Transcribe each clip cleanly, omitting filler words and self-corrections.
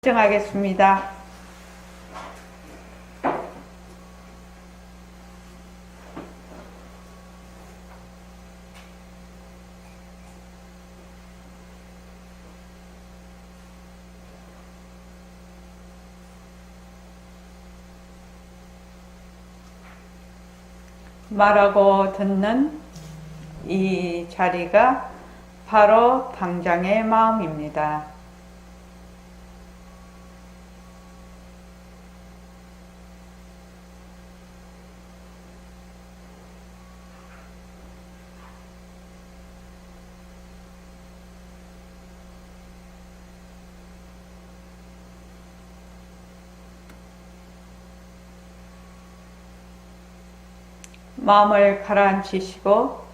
정하겠습니다. 말하고 듣는 이 자리가 바로 당장의 마음입니다. 마음을 가라앉히시고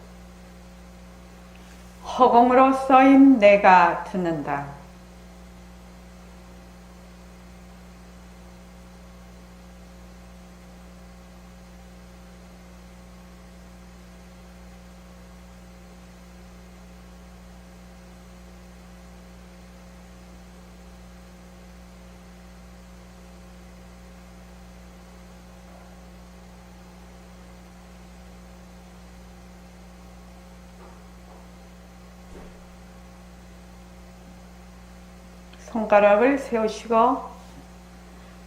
허공으로 써인 내가 듣는다. 손가락을 세우시고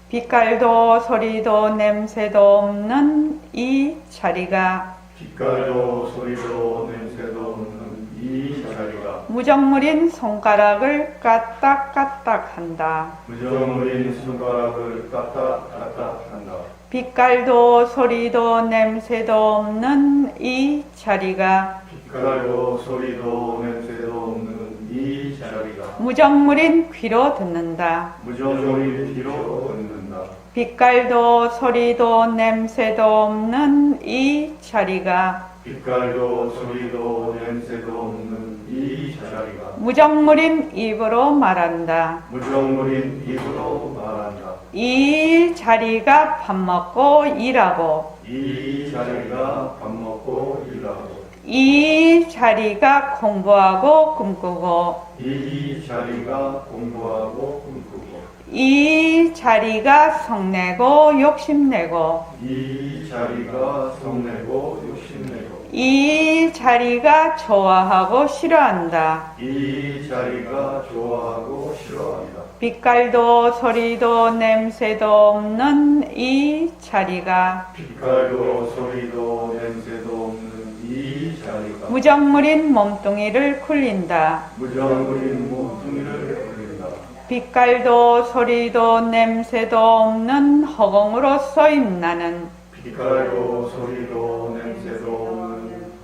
빛깔도 소리도 냄새도 없는 이 자리가 빛깔도 소리도 냄새도 없는 이 자리가 무정물인 손가락을 까딱까딱 한다. 무정물인 손가락을 까딱까딱 한다. 빛깔도 소리도 냄새도 없는 이 자리가 빛깔도 소리도 냄새도 없는 이 자리가 무정물인 귀로 듣는다. 무정물인 귀로 듣는다. 빛깔도 소리도 냄새도 없는 이 자리가 빛깔도 소리도 냄새도 없는 이 자리가 무정물인 입으로 말한다. 무정물인 입으로 말한다. 이 자리가 밥 먹고 일하고 이 자리가 밥 먹고 일하고 이 자리가 공부하고 꿈꾸고 이 자리가 공부하고 꿈꾸고 이 자리가 성내고 욕심내고 이 자리가 성내고 욕심내고 이 자리가 좋아하고 싫어한다. 이 자리가 좋아하고 싫어한다. 빛깔도 소리도 냄새도 없는 이 자리가 빛깔도 소리도 냄새도 없는 이 자리가 무정물인 몸뚱이를 굴린다. 무정물인 몸뚱이를 굴린다. 빛깔도 소리도 냄새도 없는 허공으로 쏘임 나는 빛깔도 소리도 냄새도 없는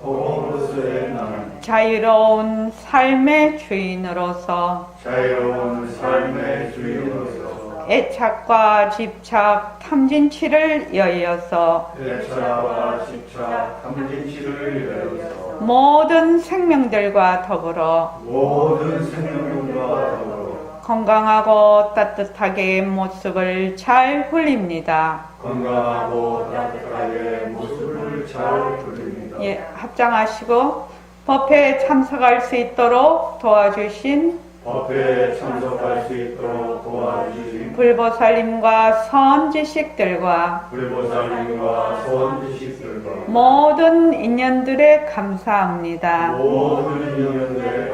허공으로서의 나는 자유로운 삶의 주인으로서 자유로운 삶의 주인으로서 애착과 집착, 탐진치를 여의어서 애착과 집착, 탐진치를 위하여서 모든 생명들과 더불어 모든 생명과 더불어 건강하고 따뜻하게 모습을 잘 굴립니다. 건강하고 따뜻하게 모습을 잘 굴립니다. 예, 합장하시고 법회에 참석할 수 있도록 도와주신 법회에 참석할 수 있도록 도와주신 불보살님과 선지식들과 불보살님과 선지식들과 모든 인연들에 감사합니다. 모든 인연들에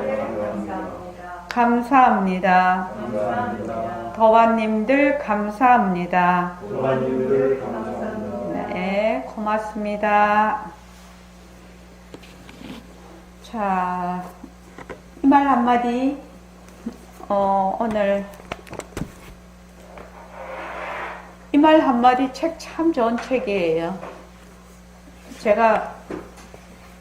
감사합니다. 감사합니다. 도반님들 감사합니다. 도반님들 감사합니다. 네, 고맙습니다. 자, 이 말 한마디. 오늘 이 말 한마디 책 참 좋은 책이에요. 제가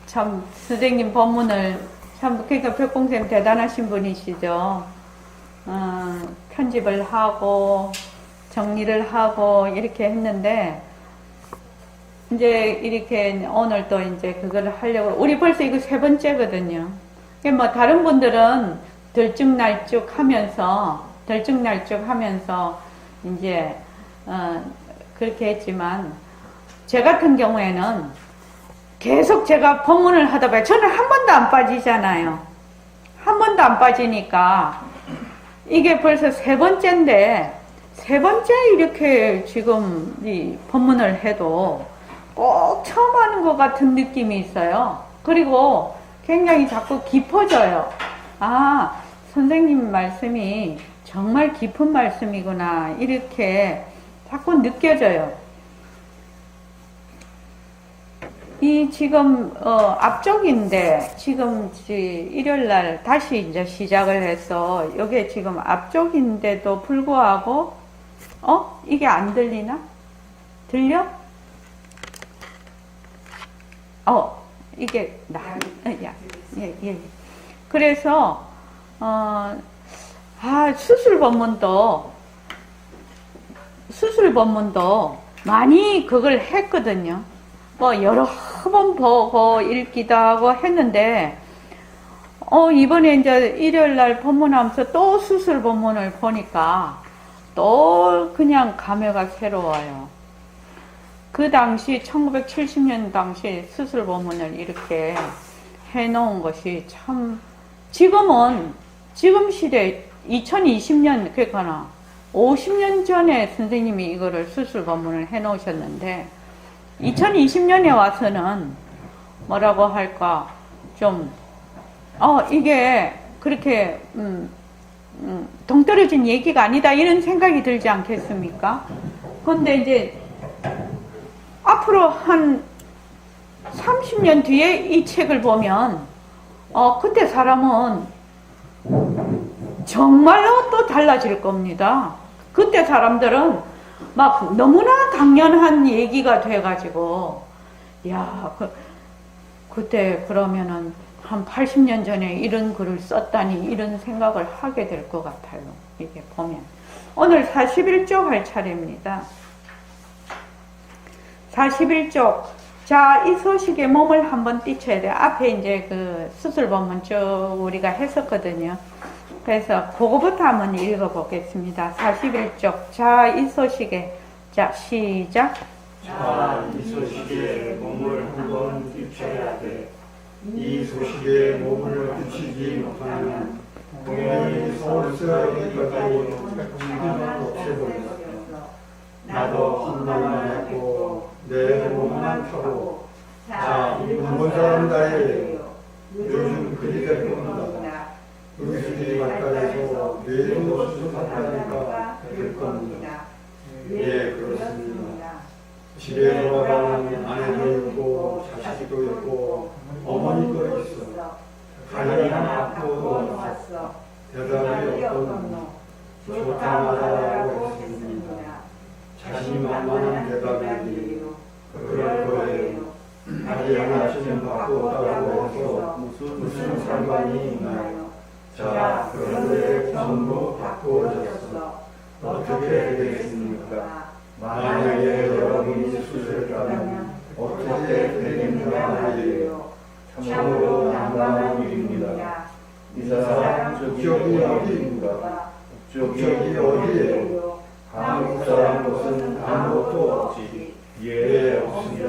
참 선생님 법문을 참, 그러니까 백공쌤 대단하신 분이시죠. 편집을 하고 정리를 하고 이렇게 했는데 이제 이렇게 오늘 또 이제 그걸 하려고 우리 벌써 이거 3번째거든요. 뭐 다른 분들은 들쭉날쭉 하면서 이제 그렇게 했지만 제 같은 경우에는 계속 제가 법문을 하다 보면 저는 한 번도 안 빠지잖아요. 한 번도 안 빠지니까 이게 벌써 세 번째인데, 세 번째 이렇게 지금 이 법문을 해도 꼭 처음 하는 것 같은 느낌이 있어요. 그리고 굉장히 자꾸 깊어져요. 아, 선생님 말씀이 정말 깊은 말씀이구나. 이렇게 자꾸 느껴져요. 이 지금 앞쪽인데 지금 일요일 날 다시 이제 시작을 해서 여기 지금 앞쪽인데도 불구하고 이게 안 들리나? 들려? 이게 예. 그래서 수술 법문도 많이 그걸 했거든요. 뭐 여러 번 보고 읽기도 하고 했는데 이번에 이제 일요일 날 법문하면서 또 수술 법문을 보니까 또 그냥 감회가 새로워요. 그 당시 1970년 당시 수술 법문을 이렇게 해놓은 것이 참 지금 시대 2020년 그러니까 50년 전에 선생님이 이거를 수술 법문을 해놓으셨는데 2020년에 와서는 뭐라고 할까 좀 이게 그렇게 동떨어진 얘기가 아니다 이런 생각이 들지 않겠습니까? 근데 이제 앞으로 한 30년 뒤에 이 책을 보면 그때 사람은 정말로 또 달라질 겁니다. 그때 사람들은 막 너무나 당연한 얘기가 돼가지고 그때 그러면은 한 80년 전에 이런 글을 썼다니 이런 생각을 하게 될 것 같아요. 이게 보면 오늘 41쪽 할 차례입니다. 41쪽. 자, 이 소식에 몸을 한번 띄쳐야 돼요. 앞에 이제 그 수술 법문 쭉 우리가 했었거든요. 그래서 그거부터 한번 읽어보겠습니다. 41쪽. 자, 이 소식에. 자, 시작. 자, 이 소식에 몸을 한번 띄쳐야 돼. 이 소식에 몸을 띄치지 못하면 동양이 서울서에까지 지금은 없애버렸어. 나도 한번만 했고 내 몸만 타고 자, 본 사람 다해 요즘 그리 될 겁니다. 의술이 발달해서 뇌도 수술한다니까 될 겁니다. 예, 그렇습니다. 집에 돌아가는 아내도 있고 자식도 있고 어머니도 있어. 가려나 앞도 왔어. 대답이 없던 좋다마다라고 했습니다. 자신만만한 대답이니 그럴 거예요. 아직 하나쯤 받고 없다고 해서 무슨 상관이 있나요? 자, 그런데 전부 바꾸어졌어. 어떻게 되겠습니까? 만약에 여러분이 수술을 어떻게 되겠는가 말이에요. 참으로 난감한 일입니다. 이 사람 국적이 어디입니까? 국적이 어디예요? 한국 사람 것은 아무것도 없지. 예, 없습니다.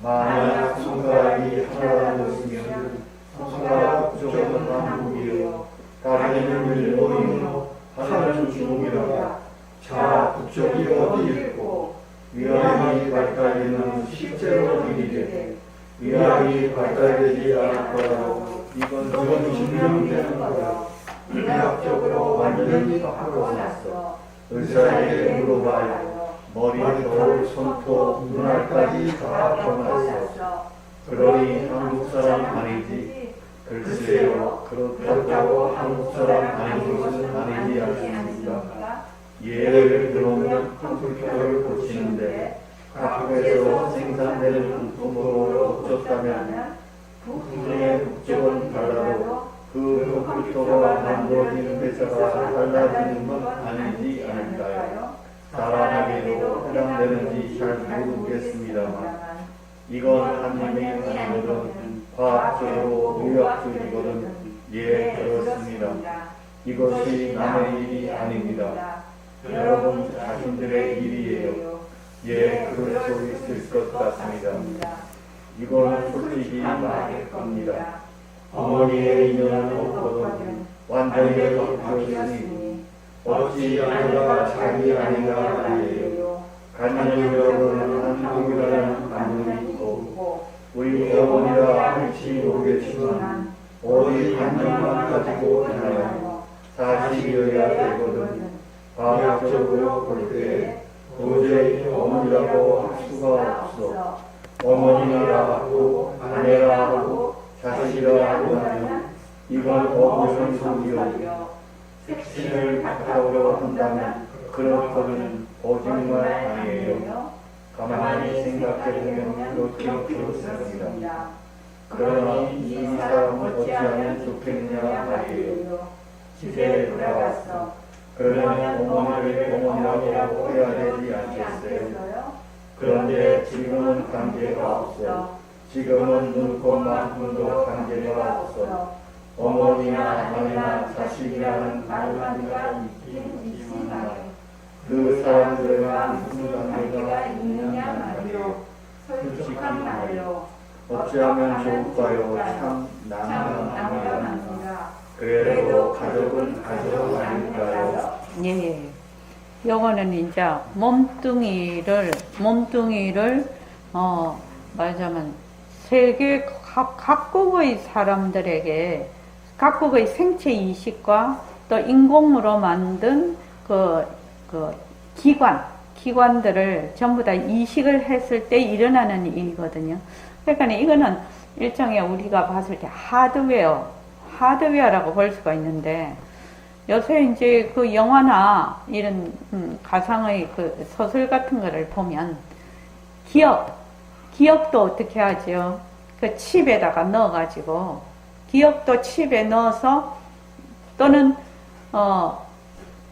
만약 손가락이 하나였으면 손가락 국적은 한국이요. 다리는 일본이요. 하나는 중국이라. 자, 국적이 어디 있고 의학이 발달되는 실제로 일이래. 의학이 발달되지 않을 거라고 이건 증명되는 거야. 의학적으로 완전히 바꿔놨어. 의사에게 물어봐요. 머리털, 손톱, 눈알까지 다 바꿔놨어. 그러니 한국 사람 아니지? 글쎄요, 그렇다고 한국 사람 아닌 것은 아니지 않습니까? 예를 들어보면 컴퓨터를 고치는데 한국에서 생산되는 부품으로 고쳤다면 부품의 국적은 달라도 그 컴퓨터가 만들어진 회사가 달라지는 건 아니지 않을까요? 사람에게도 해당되는지 잘 모르겠습니다만 이건 한림이 아니거든 과학적으로 의학적이거든. 예, 그렇습니다. 이것이 남의 일이 아닙니다. 여러분 자신들의 일이에요. 예, 그럴 수 있을 것 같습니다. 이건 솔직히 말할 겁니다. 어머니의 인연은 없거든 완전히 바뀌었으니 어찌 아내가 자기 아내가 아니에요. 간접적으로는 한 동이라는 관념이 있고 우리 어머니라 할지 모르겠지만 오직 관념만 가지고 있나요? 사실이어야 되거든. 과학적으로 볼 때 도저히 어머니라고 할 수가 없어. 어머니라 하고 아내라 하고 자식이라 하면 이건 어부선 소리요. 색신을 바탕으로 한다면 그렇거든. 거짓말 아니에요. 가만히 생각해보면 그렇게 그렇습니다. 그러니 이 사람은 어찌하면 좋겠냐 말이에요. 집에 돌아갔어. 그러면 어머니를 어머니라고 해야 되지 않겠어요? 그런데 지금은 관계가 없어. 지금은 눈꽃만큼도 관계가 없어. 어머니나 아내나 자식이라는 관계가 있긴 있지만 그 사람들과 무슨 관계가 있느냐 말이요. 솔직한 말이요. 어찌하면 좋을까요? 참 난감합니다. 그래도 가족은 가족 아닐까요? 예. 요거는 이제 몸뚱이를 말하자면 세계 각국의 사람들에게 각국의 생체 이식과 또 인공으로 만든 그 기관들을 전부 다 이식을 했을 때 일어나는 일이거든요. 그러니까 이거는 일종의 우리가 봤을 때 하드웨어라고 볼 수가 있는데, 요새 이제 그 영화나 이런 가상의 그 소설 같은 거를 보면 기억도 어떻게 하죠? 그 칩에다가 넣어가지고 기억도 칩에 넣어서 또는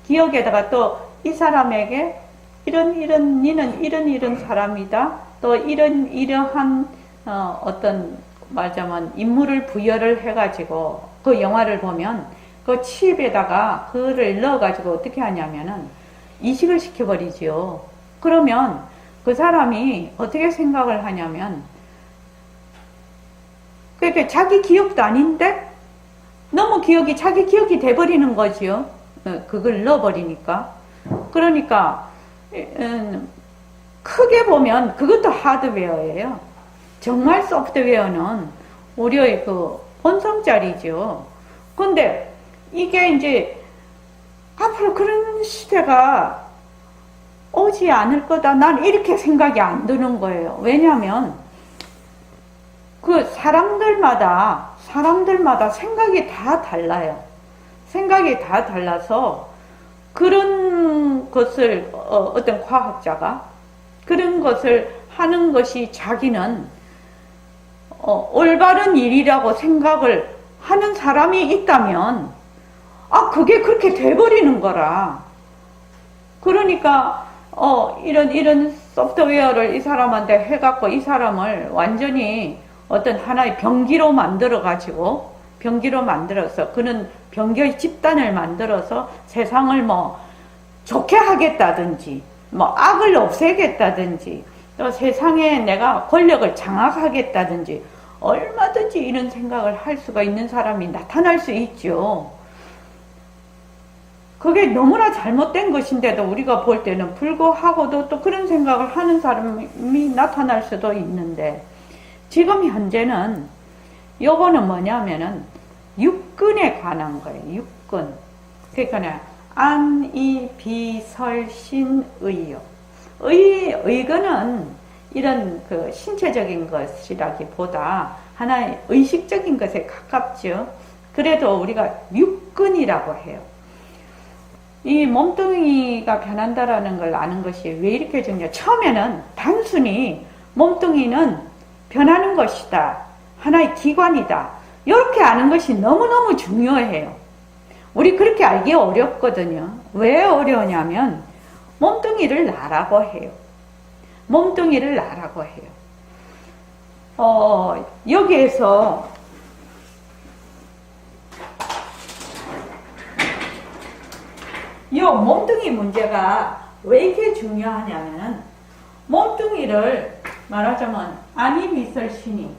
기억에다가 또 이 사람에게 니는 이런 사람이다. 또 이러한 어떤 말하자면 인물을 부여를 해가지고 그 영화를 보면 그 칩에다가 그거를 넣어가지고 어떻게 하냐면은 이식을 시켜버리지요. 그러면 그 사람이 어떻게 생각을 하냐면, 그러니까 자기 기억도 아닌데 너무 자기 기억이 돼버리는 거지요. 그걸 넣어버리니까. 그러니까 크게 보면 그것도 하드웨어예요. 정말 소프트웨어는 우리의 그 본성짜리죠. 근데 이게 이제 앞으로 그런 시대가 오지 않을 거다. 난 이렇게 생각이 안 드는 거예요. 왜냐하면 그 사람들마다 생각이 다 달라요. 생각이 다 달라서 그런 것을 어떤 과학자가 그런 것을 하는 것이 자기는 올바른 일이라고 생각을 하는 사람이 있다면 그게 그렇게 돼버리는 거라. 그러니까 이런 소프트웨어를 이 사람한테 해갖고 이 사람을 완전히 어떤 하나의 병기로 만들어서 그는 병기의 집단을 만들어서 세상을 뭐 좋게 하겠다든지 뭐 악을 없애겠다든지 또 세상에 내가 권력을 장악하겠다든지 얼마든지 이런 생각을 할 수가 있는 사람이 나타날 수 있죠. 그게 너무나 잘못된 것인데도 우리가 볼 때는 불구하고도 또 그런 생각을 하는 사람이 나타날 수도 있는데, 지금 현재는 요거는 뭐냐면은 육근에 관한 거예요. 육근. 그러니까 안, 이, 비, 설, 신, 의요. 의근은 이런 그 신체적인 것이라기보다 하나의 의식적인 것에 가깝죠. 그래도 우리가 육근이라고 해요. 이 몸뚱이가 변한다라는 걸 아는 것이 왜 이렇게 중요해요? 처음에는 단순히 몸뚱이는 변하는 것이다. 하나의 기관이다. 이렇게 아는 것이 너무너무 중요해요. 우리 그렇게 알기 어렵거든요. 왜 어려우냐면 몸뚱이를 나라고 해요. 몸뚱이를 나라고 해요. 여기에서 이 몸뚱이 문제가 왜 이렇게 중요하냐면, 몸뚱이를 말하자면 안이 비설 신이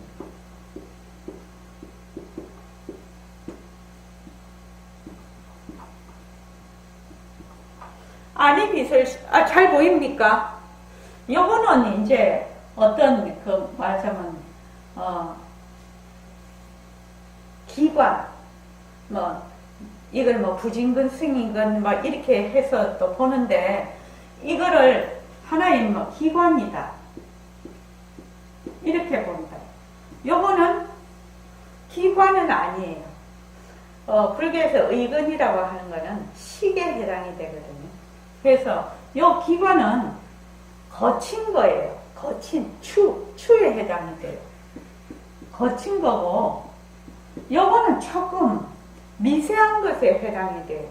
아니 빛을 잘 보입니까? 요거는 이제 어떤 그 말하자면 기관 뭐 이걸 뭐 부진근 승인근 막 이렇게 해서 또 보는데 이거를 하나의 뭐 기관이다 이렇게 본다. 요거는 기관은 아니에요. 불교에서 의근이라고 하는 거는 식에 해당이 되거든요. 그래서 요 기관은 거친 거예요. 거친 추에 해당이 돼요. 거친 거고 요거는 조금 미세한 것에 해당이 돼요.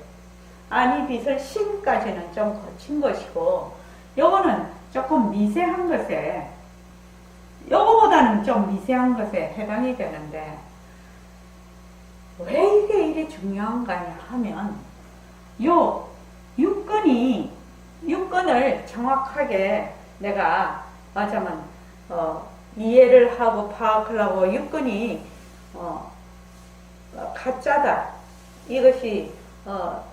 아니 빛을 신까지는 좀 거친 것이고 요거는 조금 미세한 것에 요거보다는 좀 미세한 것에 해당이 되는데 왜 이게 이리 중요한가 하면 요 육근을 정확하게 내가 말하자면 이해를 하고 파악하려고 육근이 가짜다 이것이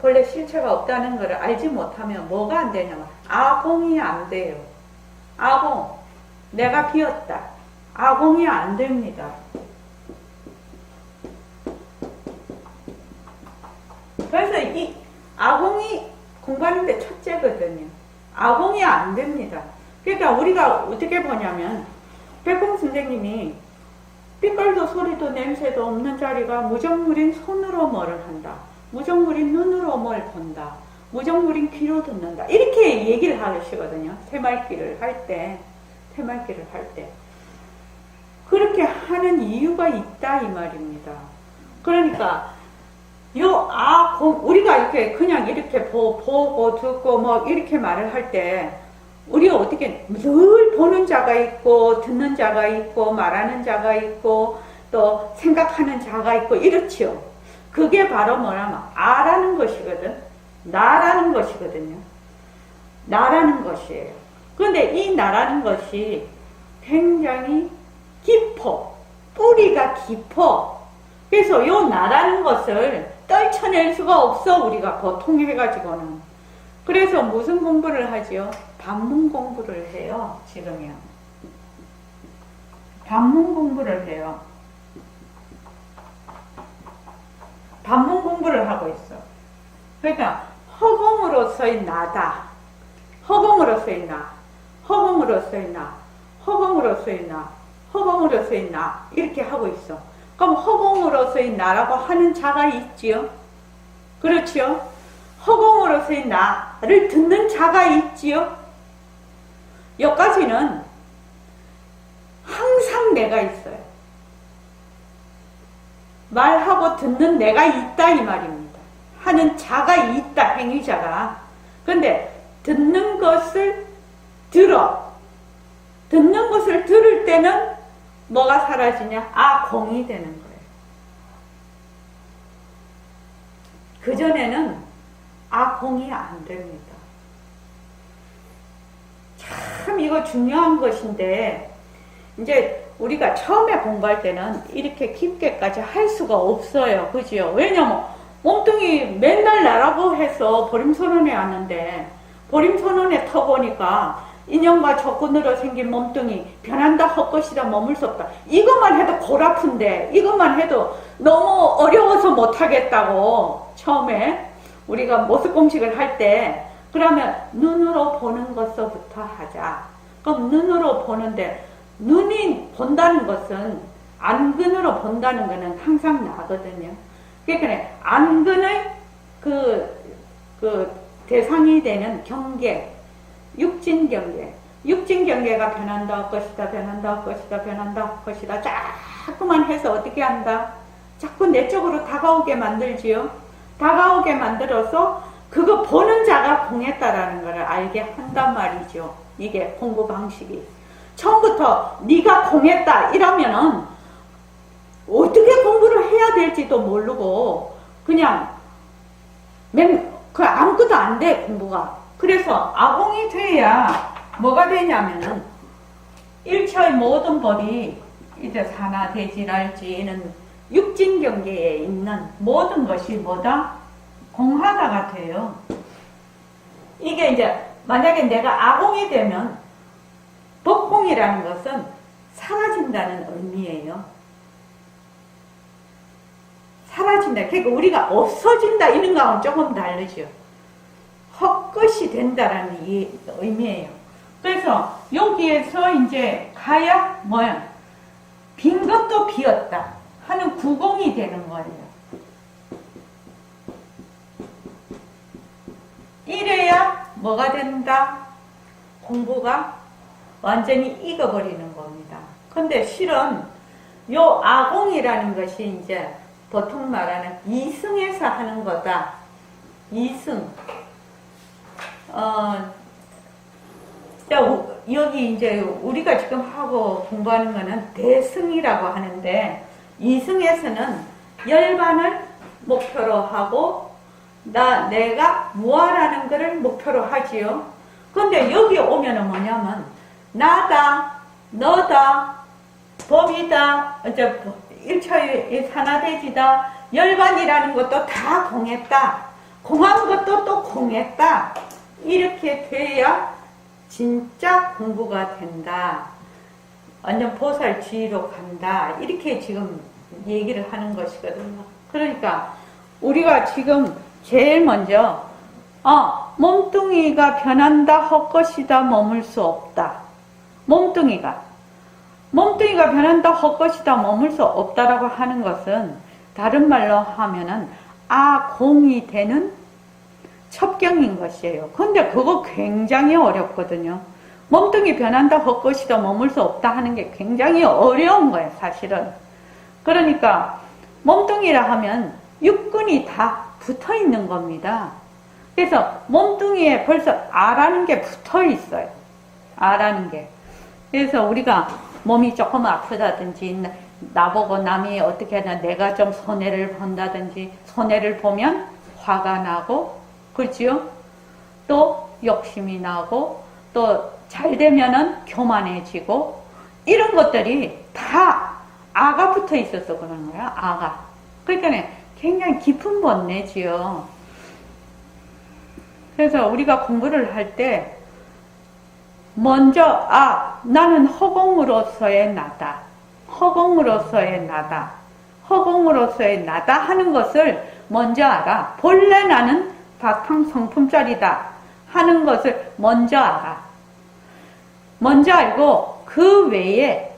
본래 실체가 없다는 것을 알지 못하면 뭐가 안 되냐면 아공이 안 돼요. 아공 내가 비었다. 아공이 안 됩니다. 그래서 이 아공이 공부하는데 첫째거든요. 아공이 안 됩니다. 그러니까 우리가 어떻게 보냐면 백공 선생님이 빛깔도 소리도 냄새도 없는 자리가 무정물인 손으로 뭐를 한다. 무정물인 눈으로 뭘 본다. 무정물인 귀로 듣는다. 이렇게 얘기를 하시거든요. 새말기를 할 때. 그렇게 하는 이유가 있다 이 말입니다. 그러니까 우리가 이렇게 그냥 이렇게 보고 듣고 뭐 이렇게 말을 할 때 우리가 어떻게 늘 보는 자가 있고 듣는 자가 있고 말하는 자가 있고 또 생각하는 자가 있고 이렇지요. 그게 바로 뭐냐면 아라는 것이거든. 나라는 것이거든요. 나라는 것이에요. 그런데 이 나라는 것이 굉장히 깊어. 뿌리가 깊어. 그래서 요 나라는 것을 떨쳐낼 수가 없어. 우리가 보통 해가지고는. 그래서 무슨 공부를 하지요? 반문 공부를 해요. 지금요. 반문 공부를 해요. 반문 공부를 하고 있어. 그러니까 허공으로서의 나다. 허공으로서의 나. 허공으로서의 나. 허공으로서의 나. 허공으로서의 나. 이렇게 하고 있어. 그럼 허공으로서의 나라고 하는 자가 있지요? 그렇지요? 허공으로서의 나를 듣는 자가 있지요? 여기까지는 항상 내가 있어요. 말하고 듣는 내가 있다 이 말입니다. 하는 자가 있다, 행위자가. 근데 듣는 것을 들을 때는 뭐가 사라지냐? 공이 되는 거예요. 그전에는 공이 안 됩니다. 참 이거 중요한 것인데 이제 우리가 처음에 공부할 때는 이렇게 깊게까지 할 수가 없어요. 그죠? 왜냐면 몸뚱이 맨날 나라고 해서 보림선언에 왔는데 보림선언에 터보니까 인연과 조건으로 생긴 몸뚱이 변한다 헛것이다 머물 수 없다. 이것만 해도 골 아픈데 이것만 해도 너무 어려워서 못하겠다고 처음에 우리가 모습 공식을 할 때 그러면 눈으로 보는 것서부터 하자. 그럼 눈으로 보는데 눈이 본다는 것은 안근으로 본다는 것은 항상 나거든요. 그러니까 안근의 그 대상이 되는 경계, 육진 경계. 육진 경계가 변한다 할 것이다, 변한다 할 것이다, 변한다 할 것이다. 자꾸만 해서 어떻게 한다? 자꾸 내 쪽으로 다가오게 만들지요. 다가오게 만들어서 그거 보는 자가 공했다라는 것을 알게 한단 말이죠. 이게 공부 방식이. 처음부터 네가 공했다 이러면은 어떻게 공부를 해야 될지도 모르고 그냥 아무것도 안 돼 공부가. 그래서 아공이 돼야 뭐가 되냐면은 일체의 모든 법이 이제 산하 대지랄지는 육진 경계에 있는 모든 것이 뭐다? 공하다가 돼요. 이게 이제 만약에 내가 아공이 되면 법공이라는 것은 사라진다는 의미예요. 사라진다. 그러니까 우리가 없어진다 이런 거하고는 조금 다르죠. 헛것이 된다라는 이 의미예요. 그래서 여기에서 이제 가야 뭐야? 빈 것도 비었다 하는 구공이 되는 거예요. 이래야 뭐가 된다? 공부가 완전히 익어버리는 겁니다. 근데 실은 요 아공이라는 것이 이제 보통 말하는 이승에서 하는 거다. 이승. 여기 이제 우리가 지금 하고 공부하는 거는 대승이라고 하는데, 이승에서는 열반을 목표로 하고, 내가 무아라는 것을 목표로 하지요. 근데 여기 오면은 뭐냐면, 나다, 너다, 법이다, 이제 일처의 산화대지다, 열반이라는 것도 다 공했다. 공한 것도 또 공했다. 이렇게 돼야 진짜 공부가 된다. 완전 보살지위로 간다. 이렇게 지금 얘기를 하는 것이거든요. 그러니까 우리가 지금 제일 먼저 몸뚱이가 변한다 헛것이다 머물 수 없다. 몸뚱이가 변한다 헛것이다 머물 수 없다라고 하는 것은 다른 말로 하면은 아공이 되는 첩경인 것이에요. 근데 그거 굉장히 어렵거든요. 몸뚱이 변한다 헛것이다 머물 수 없다 하는 게 굉장히 어려운 거예요, 사실은. 그러니까 몸뚱이라 하면 육근이 다 붙어 있는 겁니다. 그래서 몸뚱이에 벌써 아라는 게 붙어 있어요. 아라는 게. 그래서 우리가 몸이 조금 아프다든지 나보고 남이 어떻게 하나 내가 좀 손해를 본다든지 손해를 보면 화가 나고, 그렇지요? 또 욕심이 나고, 또 잘 되면은 교만해지고, 이런 것들이 다 아가 붙어 있어서 그러는 거야. 아가. 그러니까 굉장히 깊은 번뇌지요. 그래서 우리가 공부를 할 때 먼저 나는 허공으로서의 나다. 허공으로서의 나다. 허공으로서의 나다 하는 것을 먼저 알아. 본래 나는 바탕성품짜리다 하는 것을 먼저 알아. 먼저 알고 그 외에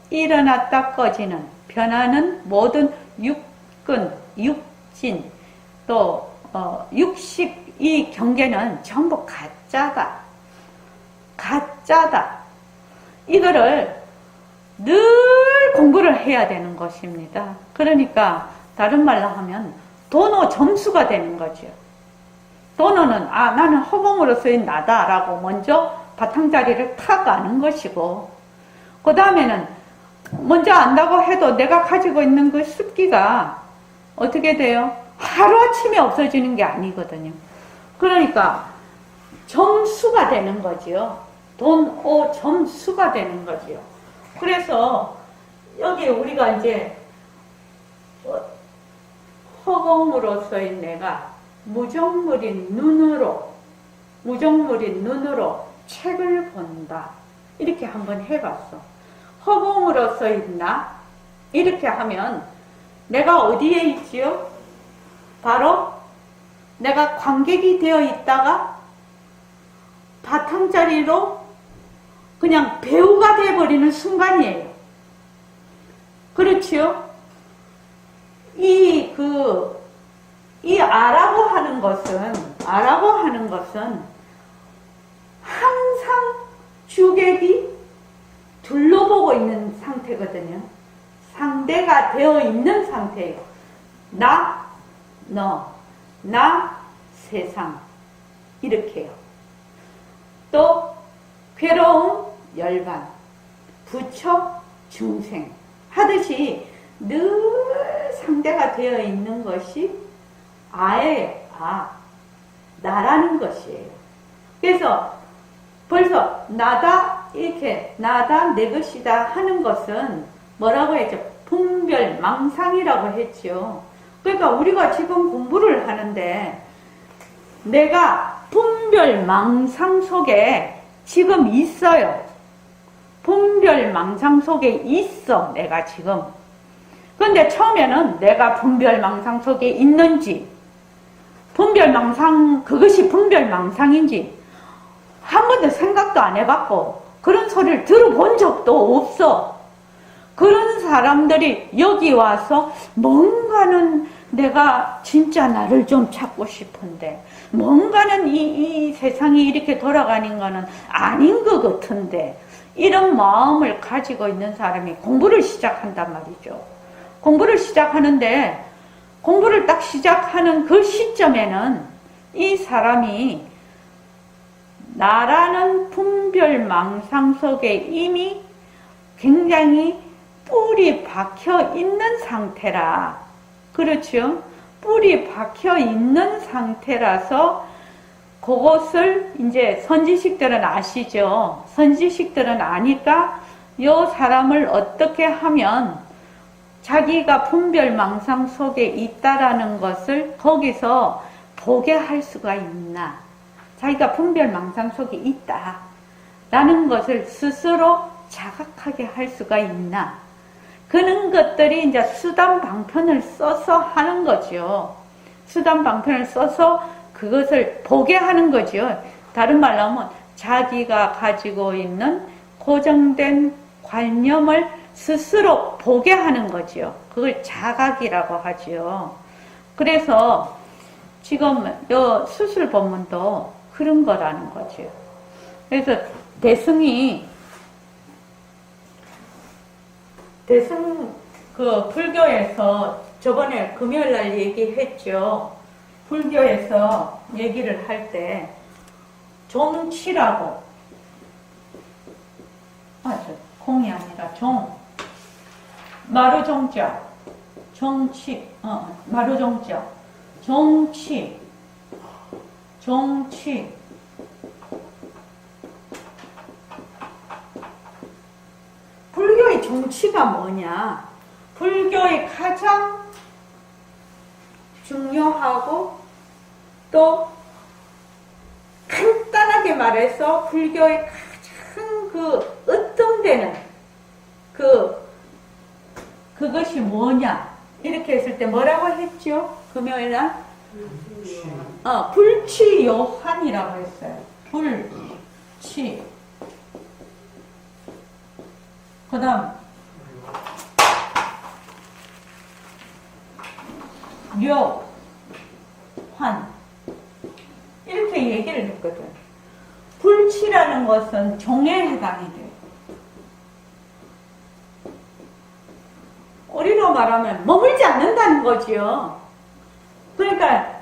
일어났다 꺼지는 변하는 모든 육근, 육진, 또 육식 이 경계는 전부 가짜다. 가짜다. 이거를 늘 공부를 해야 되는 것입니다. 그러니까 다른 말로 하면 도노 점수가 되는 거죠. 도노는 나는 허공으로서의 나다라고 먼저 바탕자리를 탁 아는 것이고, 그 다음에는 먼저 안다고 해도 내가 가지고 있는 그 습기가 어떻게 돼요? 하루아침에 없어지는 게 아니거든요. 그러니까 점수가 되는 거지요. 점수가 되는 거지요. 그래서 여기 우리가 이제 허공으로서의 내가 무정물인 눈으로 책을 본다. 이렇게 한번 해봤어. 허공으로서의 나 이렇게 하면 내가 어디에 있지요? 바로 내가 관객이 되어 있다가 바탕자리로 그냥 배우가 되어버리는 순간이에요. 그렇지요? 이 아라고 하는 것은 항상 주객이 둘러보고 있는 상태거든요. 상대가 되어 있는 상태예요. 나, 너, 나, 세상. 이렇게요. 또 괴로움, 열반, 부처, 중생 하듯이 늘 상대가 되어 있는 것이 나라는 것이에요. 그래서 벌써 나다 이렇게 나다 내 것이다 하는 것은 뭐라고 했죠? 분별망상이라고 했죠. 그러니까 우리가 지금 공부를 하는데 내가 분별망상 속에 지금 있어요. 분별망상 속에 있어, 내가 지금. 근데 처음에는 내가 분별망상 속에 있는지, 분별망상, 그것이 분별망상인지 한 번도 생각도 안 해봤고 그런 소리를 들어본 적도 없어. 그런 사람들이 여기 와서 뭔가는 내가 진짜 나를 좀 찾고 싶은데, 뭔가는 이 세상이 이렇게 돌아가는 거는 아닌 것 같은데, 이런 마음을 가지고 있는 사람이 공부를 시작한단 말이죠. 공부를 시작하는데, 공부를 딱 시작하는 그 시점에는 이 사람이 나라는 분별망상 속에 이미 굉장히 뿔이 박혀 있는 상태라. 그렇죠? 뿔이 박혀 있는 상태라서 그것을 이제 선지식들은 아시죠? 선지식들은 아니까 이 사람을 어떻게 하면 자기가 분별망상 속에 있다라는 것을 거기서 보게 할 수가 있나? 자기가 분별망상 속에 있다라는 것을 스스로 자각하게 할 수가 있나? 그런 것들이 이제 수단 방편을 써서 하는 거죠. 수단 방편을 써서 그것을 보게 하는 거죠. 다른 말로 하면 자기가 가지고 있는 고정된 관념을 스스로 보게 하는 거죠. 그걸 자각이라고 하죠. 그래서 지금 이 수술 법문도 그런 거라는 거죠. 그래서 대승 그 불교에서 저번에 금요일 날 얘기했죠. 불교에서 얘기를 할 때 종치라고, 공이 아니라 마루종자, 마루종자, 종치. 불교의 정치가 뭐냐? 불교의 가장 중요하고 또 간단하게 말해서 불교의 가장 그 으뜸되는 그것이 뭐냐? 이렇게 했을 때 뭐라고 했죠? 금요일날? 불치요한이라고 했어요. 불치. 그 다음 묘환 이렇게 얘기를 했거든. 불치라는 것은 종에 해당이 돼요. 우리로 말하면 머물지 않는다는 거지요. 그러니까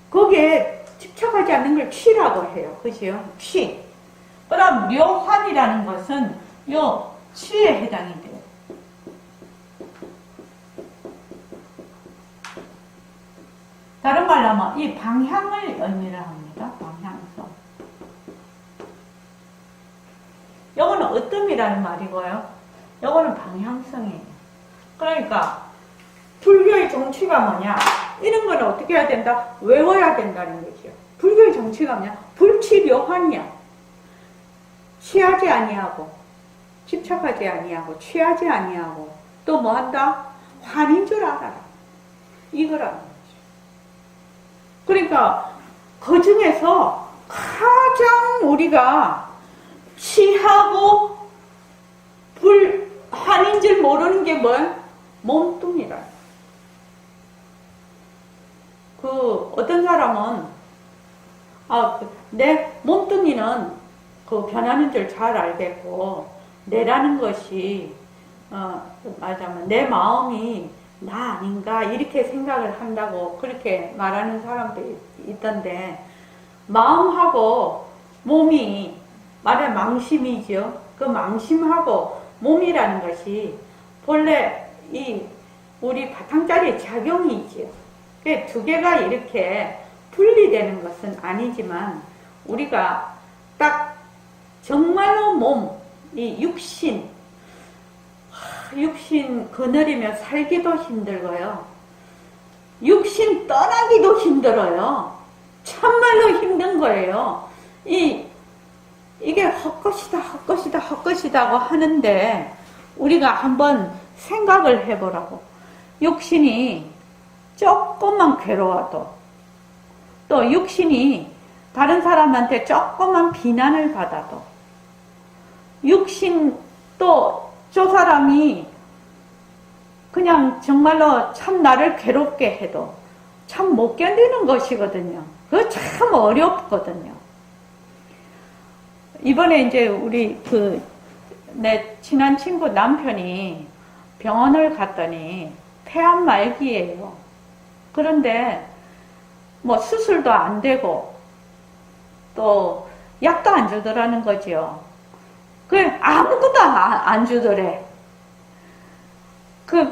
거기에 집착하지 않는 걸 취라고 해요. 그죠? 취. 그럼 묘환이라는 것은 요 취에 해당이 돼요. 다른 말로 하면 이 방향을 의미를 합니다. 방향성. 요거는 어뜸이라는 말이고요. 요거는 방향성이에요. 그러니까 불교의 정치가 뭐냐? 이런 거는 어떻게 해야 된다? 외워야 된다는 거죠. 불교의 정치가 뭐냐? 불치묘환이야. 취하지 아니하고, 집착하지 아니하고, 취하지 아니하고, 또 뭐 한다? 환인 줄 알아라. 이거라는 거죠. 그러니까 그 중에서 가장 우리가 취하고 환인 줄 모르는 게 뭐야? 몸뚱이라. 어떤 사람은 내 몸뚱이는 변하는 줄 잘 알겠고 내라는 것이 말하자면 내 마음이 나 아닌가 이렇게 생각을 한다고 그렇게 말하는 사람도 있던데, 마음하고 몸이 말하면 망심이죠. 그 망심하고 몸이라는 것이 본래 우리 바탕자리의 작용이지요. 그 두 개가 이렇게 분리되는 것은 아니지만 우리가 딱 정말로 몸, 이 육신 거느리며 살기도 힘들고요. 육신 떠나기도 힘들어요. 참말로 힘든 거예요. 이게 헛것이다고 하는데, 우리가 한번 생각을 해보라고. 육신이 조금만 괴로워도, 또 육신이 다른 사람한테 조금만 비난을 받아도, 육신 또 저 사람이 그냥 정말로 참 나를 괴롭게 해도 참 못 견디는 것이거든요. 그거 참 어렵거든요. 이번에 이제 우리 내 친한 친구 남편이 병원을 갔더니 폐암 말기예요. 그런데 뭐 수술도 안 되고 또 약도 안 주더라는 거죠. 아무것도 안 주더래.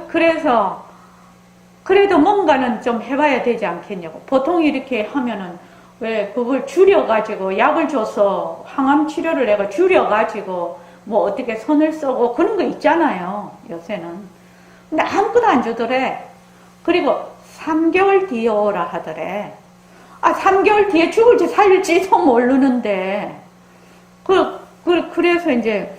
그래서 그래도 뭔가는 좀 해봐야 되지 않겠냐고. 보통 이렇게 하면은 왜 그걸 줄여가지고 약을 줘서 항암 치료를 내가 줄여가지고 뭐 어떻게 손을 써고 그런 거 있잖아요, 요새는. 근데 아무것도 안 주더래. 그리고 3개월 뒤에 오라 하더래. 3개월 뒤에 죽을지 살릴지도 모르는데. 그래서 이제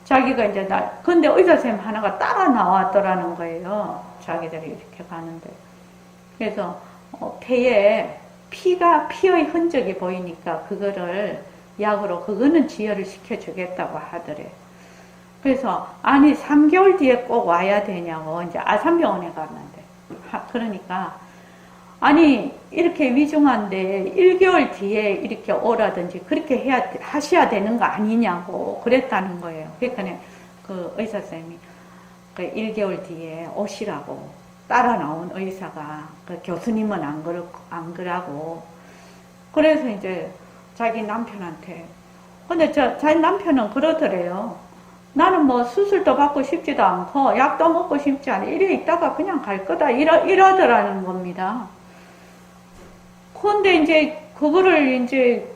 자기가 이제 근데 의사 선생님 하나가 따라 나왔더라는 거예요. 자기들이 이렇게 가는데. 그래서 폐에 피의 흔적이 보이니까 그거를 약으로 그거는 지혈을 시켜주겠다고 하더래. 그래서 3개월 뒤에 꼭 와야 되냐고 이제 아산병원에 갔는데 그러니까 이렇게 위중한데 1개월 뒤에 이렇게 오라든지 그렇게 하셔야 되는 거 아니냐고 그랬다는 거예요. 그러니까 그 의사 선생님이 그 1개월 뒤에 오시라고 따라 나온 의사가 그 교수님은 안 그러고 그래서 이제 자기 남편한테 근데 자기 남편은 그러더래요. 나는 뭐 수술도 받고 싶지도 않고 약도 먹고 싶지 않아. 이래 있다가 그냥 갈 거다 이러더라는 겁니다. 그런데 이제 그거를 이제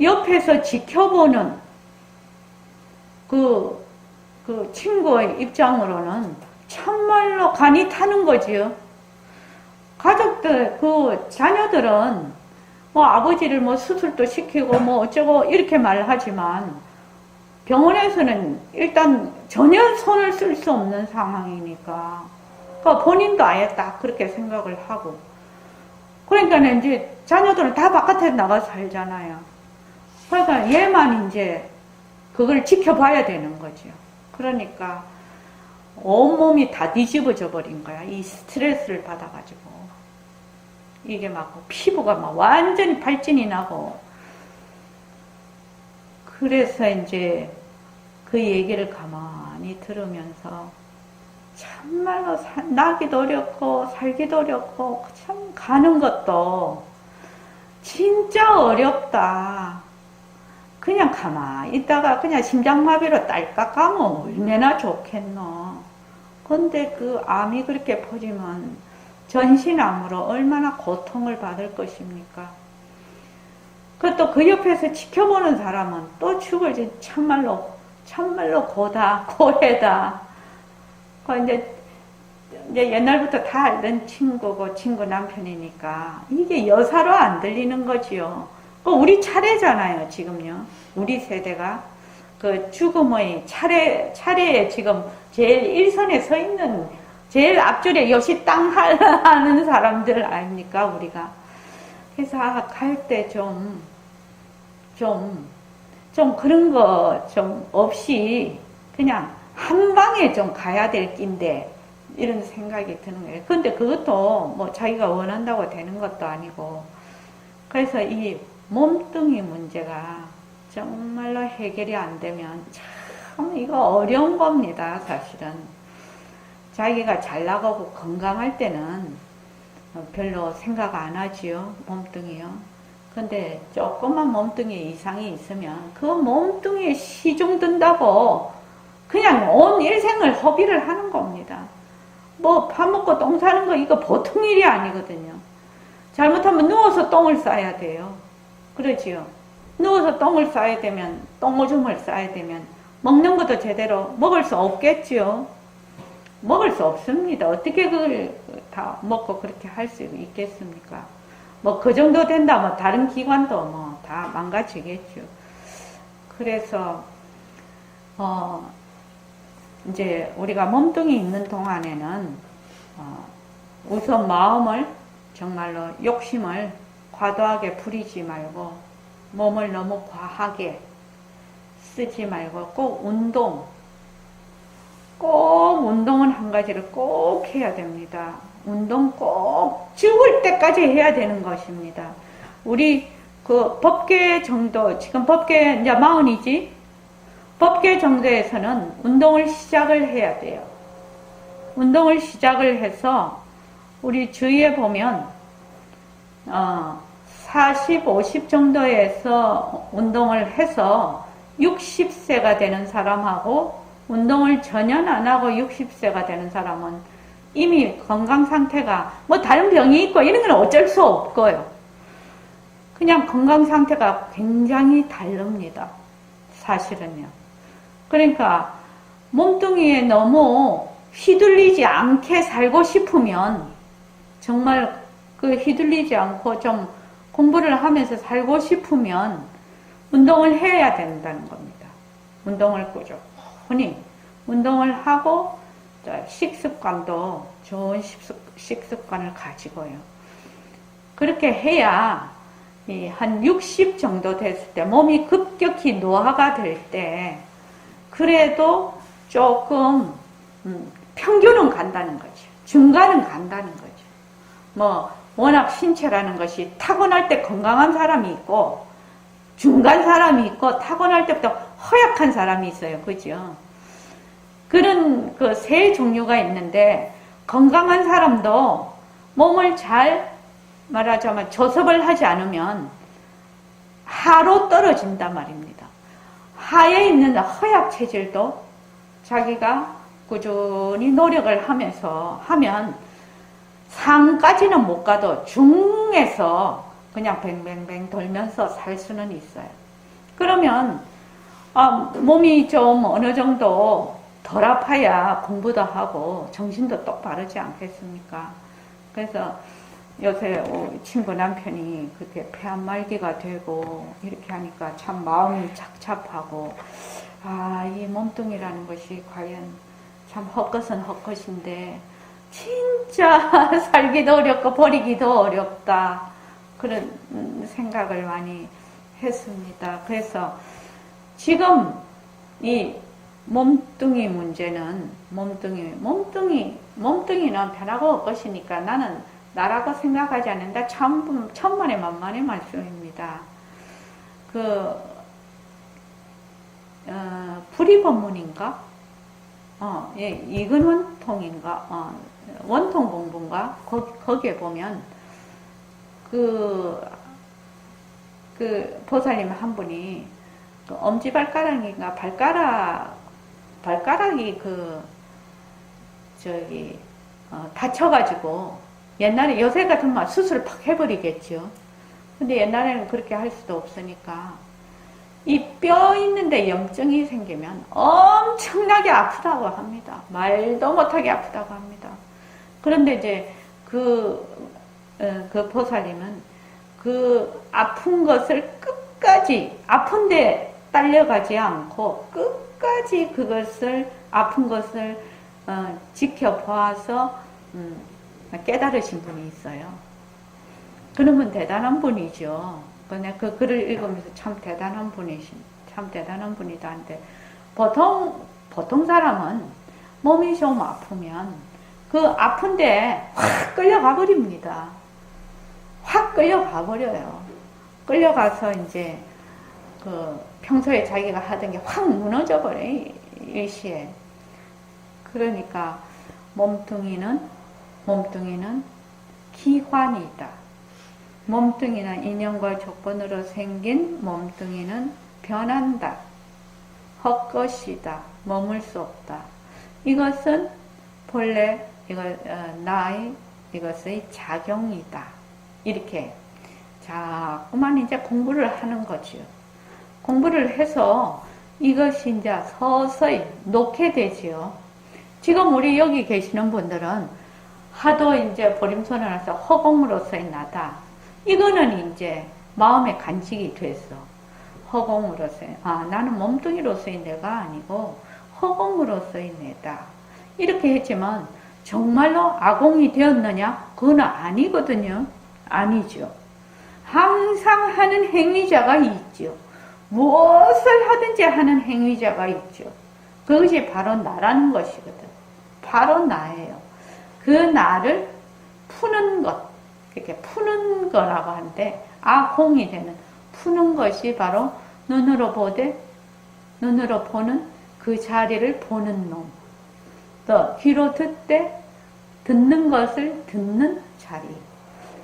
옆에서 지켜보는 그 친구의 입장으로는 참말로 간이 타는 거지요. 가족들, 자녀들은 뭐 아버지를 뭐 수술도 시키고 뭐 어쩌고 이렇게 말하지만 병원에서는 일단 전혀 손을 쓸 수 없는 상황이니까 그러니까 본인도 아예 딱 그렇게 생각을 하고 그러니까 이제 자녀들은 다 바깥에 나가 살잖아요. 그러니까 얘만 이제 그걸 지켜봐야 되는 거죠. 그러니까 온몸이 다 뒤집어져 버린 거야. 이 스트레스를 받아가지고. 이게 막 피부가 막 완전히 발진이 나고. 그래서 이제 그 얘기를 가만히 들으면서 참말로 나기도 어렵고 살기도 어렵고 참 가는 것도 진짜 어렵다. 그냥 가만히 있다가 그냥 심장마비로 딸깍 가면 얼마나 좋겠노. 근데 그 암이 그렇게 퍼지면 전신암으로 얼마나 고통을 받을 것입니까? 그것도 그 옆에서 지켜보는 사람은 또 죽을지 참말로 고해다. 이제 옛날부터 다 알던 친구고 친구 남편이니까 이게 여사로 안 들리는 거지요. 우리 차례잖아요, 지금요. 우리 세대가 그 죽음의 차례에 지금 제일 일선에 서 있는 제일 앞줄에 요시 땅 하는 사람들 아닙니까, 우리가. 그래서 갈 때 좀 그런 거 좀 없이 그냥 한 방에 좀 가야 될 낀데 이런 생각이 드는 거예요. 근데 그것도 뭐 자기가 원한다고 되는 것도 아니고 그래서 이 몸뚱이 문제가 정말로 해결이 안 되면 참 이거 어려운 겁니다, 사실은. 자기가 잘 나가고 건강할 때는 별로 생각 안 하지요, 몸뚱이요. 근데 조금만 몸뚱이 이상이 있으면 그 몸뚱이에 시중 든다고 그냥 온 일생을 허비를 하는 겁니다. 뭐 밥 먹고 똥 싸는 거 이거 보통 일이 아니거든요. 잘못하면 누워서 똥을 싸야 돼요. 그러지요. 누워서 똥을 싸야 되면 똥오줌을 싸야 되면 먹는 것도 제대로 먹을 수 없겠지요. 먹을 수 없습니다. 어떻게 그걸 다 먹고 그렇게 할 수 있겠습니까? 뭐 그 정도 된다, 뭐 다른 기관도 뭐 다 망가지겠죠. 그래서 이제 우리가 몸뚱이 있는 동안에는 우선 마음을 정말로 욕심을 과도하게 부리지 말고 몸을 너무 과하게 쓰지 말고 꼭 운동은 한 가지를 꼭 해야 됩니다. 운동 꼭 죽을 때까지 해야 되는 것입니다. 우리 그 법계 정도, 지금 법계 이제 40이지? 법계 정도에서는 운동을 시작을 해야 돼요. 운동을 시작을 해서 우리 주위에 보면 40, 50 정도에서 운동을 해서 60세가 되는 사람하고 운동을 전혀 안 하고 60세가 되는 사람은 이미 건강 상태가 뭐 다른 병이 있고 이런 건 어쩔 수 없고요. 그냥 건강 상태가 굉장히 다릅니다. 사실은요. 그러니까 몸뚱이에 너무 휘둘리지 않게 살고 싶으면 정말 그 휘둘리지 않고 좀 공부를 하면서 살고 싶으면 운동을 해야 된다는 겁니다. 운동을 꾸준히 운동을 하고 식습관도 좋은 식습관을 가지고요. 그렇게 해야 한 60 정도 됐을 때 몸이 급격히 노화가 될 때 그래도 조금 평균은 간다는 거죠. 중간은 간다는 거죠. 뭐 워낙 신체라는 것이 타고날 때 건강한 사람이 있고 중간 사람이 있고 타고날 때부터 허약한 사람이 있어요. 그죠? 그런 그 세 종류가 있는데 건강한 사람도 몸을 잘 말하자면 조섭을 하지 않으면 하로 떨어진단 말입니다. 하에 있는 허약 체질도 자기가 꾸준히 노력을 하면서 하면 상까지는 못 가도 중에서 그냥 뱅뱅뱅 돌면서 살 수는 있어요. 그러면 몸이 좀 어느 정도 덜 아파야 공부도 하고 정신도 똑바르지 않겠습니까? 그래서 요새 친구 남편이 그렇게 폐암말기가 되고 이렇게 하니까 참 마음이 착잡하고 이 몸뚱이라는 것이 과연 참 헛것은 헛것인데 진짜 살기도 어렵고 버리기도 어렵다 그런 생각을 많이 했습니다. 그래서 지금 이 몸뚱이 문제는 몸뚱이는 변하고 올 것이니까 나는 나라고 생각하지 않는다. 천만의 만만의 말씀입니다. 불이법문인가? 예, 이근원통인가? 원통 공부인가? 거기에 보면, 보살님 한 분이, 엄지발가락인가? 발가락이 다쳐가지고, 옛날에 요새 같으면 수술을 팍 해버리겠죠. 근데 옛날에는 그렇게 할 수도 없으니까 이 뼈 있는데 염증이 생기면 엄청나게 아프다고 합니다. 말도 못하게 아프다고 합니다. 그런데 이제 그 보살님은 그 아픈 것을 끝까지 아픈데 딸려가지 않고 끝까지 그것을 아픈 것을 지켜보아서 깨달으신 분이 있어요. 그러면 대단한 분이죠. 내가 그 글을 읽으면서 참 대단한 분이다 한데 보통 사람은 몸이 좀 아프면 그 아픈데 확 끌려가 버립니다. 확 끌려가 버려요. 끌려가서 이제 평소에 자기가 하던 게 확 무너져 버려요. 일시에. 그러니까 몸뚱이는 기관이다. 몸뚱이나 인연과 조건으로 생긴 몸뚱이는 변한다. 헛것이다. 머물 수 없다. 이것은 본래 이것의 작용이다. 이렇게 자꾸만 이제 공부를 하는 거죠. 공부를 해서 이것이 이제 서서히 놓게 되지요. 지금 우리 여기 계시는 분들은 하도 이제 보림선언에서 허공으로서의 나다. 이거는 이제 마음의 간직이 됐어. 허공으로서의, 나는 몸뚱이로서의 내가 아니고 허공으로서의 내다. 이렇게 했지만 정말로 아공이 되었느냐? 그건 아니거든요. 아니죠. 항상 하는 행위자가 있죠. 무엇을 하든지 하는 행위자가 있죠. 그것이 바로 나라는 것이거든. 바로 나예요. 그 나를 푸는 것, 이렇게 푸는 거라고 하는데, 아공이 되는 푸는 것이 바로 눈으로 보되, 눈으로 보는 그 자리를 보는 놈. 또 귀로 듣되 듣는 것을 듣는 자리.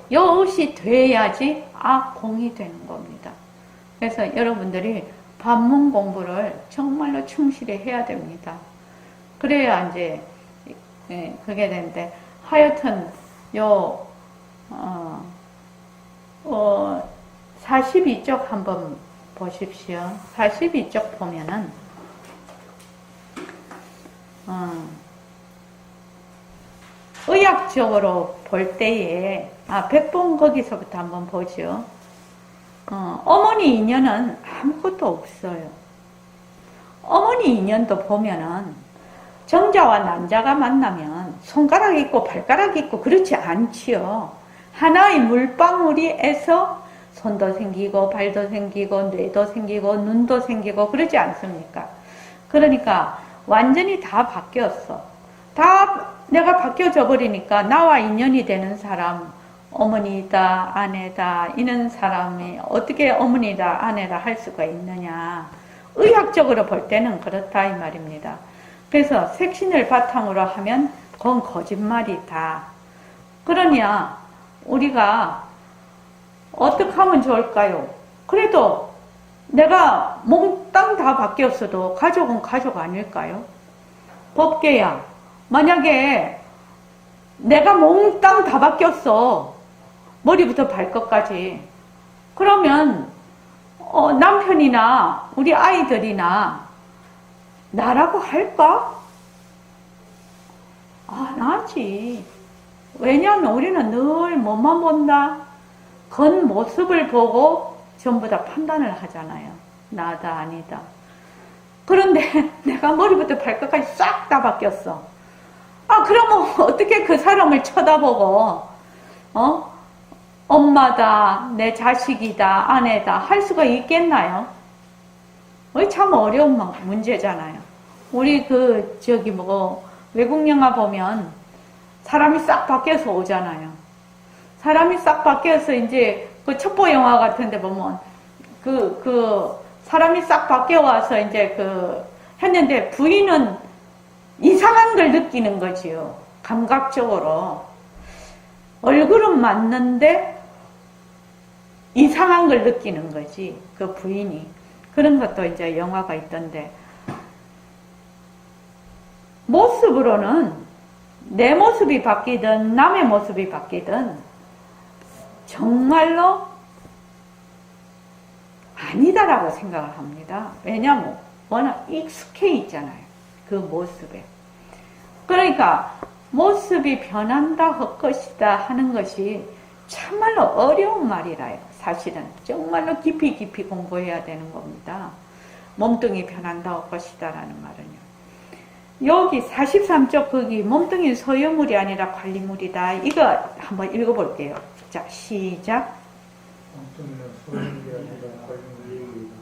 이것이 돼야지 아공이 되는 겁니다. 그래서 여러분들이 반문 공부를 정말로 충실히 해야 됩니다. 그래야 이제 그게 되는데, 하여튼 42쪽 한번 보십시오. 42쪽 보면은 의학적으로 볼 때에 백본 거기서부터 한번 보죠. 어머니 인연은 아무것도 없어요. 어머니 인연도 보면은 정자와 난자가 만나면 손가락 있고 발가락 있고 그렇지 않지요. 하나의 물방울이에서 손도 생기고 발도 생기고 뇌도 생기고 눈도 생기고 그러지 않습니까? 그러니까 완전히 다 바뀌었어. 다 내가 바뀌어져 버리니까 나와 인연이 되는 사람, 어머니다, 아내다, 이런 사람이 어떻게 어머니다, 아내다 할 수가 있느냐. 의학적으로 볼 때는 그렇다 이 말입니다. 그래서 색신을 바탕으로 하면 그건 거짓말이다. 그러냐 우리가 어떻게 하면 좋을까요? 그래도 내가 몽땅 다 바뀌었어도 가족은 가족 아닐까요? 법계야, 만약에 내가 몽땅 다 바뀌었어. 머리부터 발끝까지. 그러면 남편이나 우리 아이들이나 나라고 할까? 나지. 왜냐하면 우리는 늘 뭐만 본다? 겉모습을 보고 전부 다 판단을 하잖아요. 나다 아니다. 그런데 내가 머리부터 발끝까지 싹 다 바뀌었어. 그러면 어떻게 그 사람을 쳐다보고 엄마다, 내 자식이다, 아내다 할 수가 있겠나요? 참 어려운 문제잖아요. 우리 외국 영화 보면 사람이 싹 바뀌어서 오잖아요. 사람이 싹 바뀌어서 이제 그 첩보 영화 같은데 보면 사람이 싹 바뀌어 와서 이제 했는데 부인은 이상한 걸 느끼는 거지요. 감각적으로. 얼굴은 맞는데 이상한 걸 느끼는 거지. 그 부인이. 그런 것도 이제 영화가 있던데. 모습으로는 내 모습이 바뀌든 남의 모습이 바뀌든 정말로 아니다라고 생각을 합니다. 왜냐하면 워낙 익숙해 있잖아요. 그 모습에. 그러니까 모습이 변한다 할 것이다 하는 것이 참말로 어려운 말이라요. 사실은 정말로 깊이 공부해야 되는 겁니다. 몸뚱이 변한다 할 것이다 라는 말은요. 여기 43쪽 거기 몸뚱이 소유물이 아니라 관리물이다. 이거 한번 읽어볼게요. 자, 시작. 몸뚱이는 소유물이 아니라 관리물이다.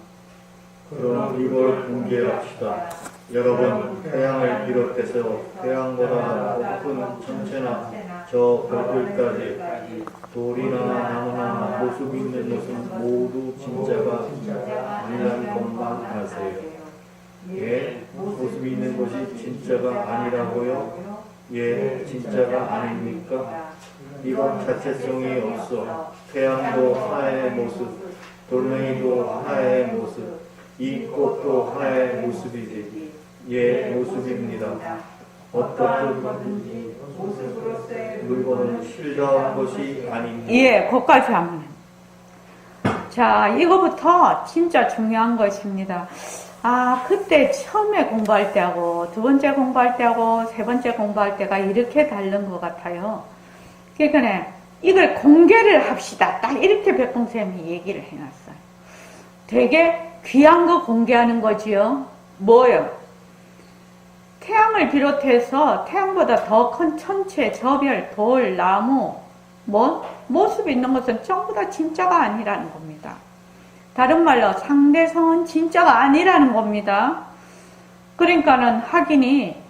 그럼 이걸 분개합시다. 여러분, 태양을 비롯해서 태양보다 높은 천체나 저 별들까지 돌이나 나무나 모습 있는 것은 모두 진짜가 아니라는 것만 아세요. 예, 모습 있는 것이 진짜가 아니라고요? 예, 진짜가 아닙니까? 이건 자체성이 없어. 태양도 하나의 모습, 돌멩이도 하나의 모습, 이 꽃도 하나의 모습이지. 예, 모습입니다. 어떤 물건은 실려온 것이 아닙니다. 예, 거기까지 하면. 자, 이거부터 진짜 중요한 것입니다. 그때 처음에 공부할 때하고 두 번째 공부할 때하고 세 번째 공부할 때가 이렇게 다른 것 같아요. 그러니까 이걸 공개를 합시다. 딱 이렇게 백봉쌤이 얘기를 해놨어요. 되게 귀한 거 공개하는 거지요. 뭐요? 태양을 비롯해서 태양보다 더 큰 천체, 저별, 돌, 나무, 모습이 있는 것은 전부 다 진짜가 아니라는 겁니다. 다른 말로 상대성은 진짜가 아니라는 겁니다. 그러니까는 확인이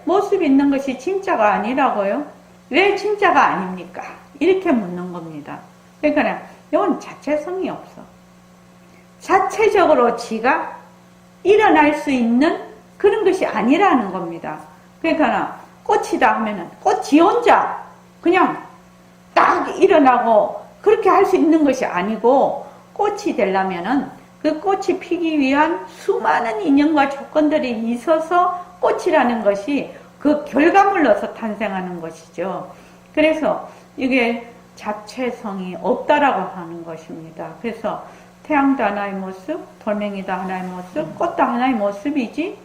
모습이 있는 것이 진짜가 아니라고요? 왜 진짜가 아닙니까? 이렇게 묻는 겁니다. 그러니까 이건 자체성이 없어. 자체적으로 지가 일어날 수 있는 그런 것이 아니라는 겁니다. 그러니까 꽃이다 하면은 꽃이 혼자 그냥 딱 일어나고 그렇게 할 수 있는 것이 아니고, 꽃이 되려면은 그 꽃이 피기 위한 수많은 인연과 조건들이 있어서 꽃이라는 것이 그 결과물로서 탄생하는 것이죠. 그래서 이게 자체성이 없다라고 하는 것입니다. 그래서 태양도 하나의 모습, 돌멩이도 하나의 모습, 꽃도 하나의 모습이지,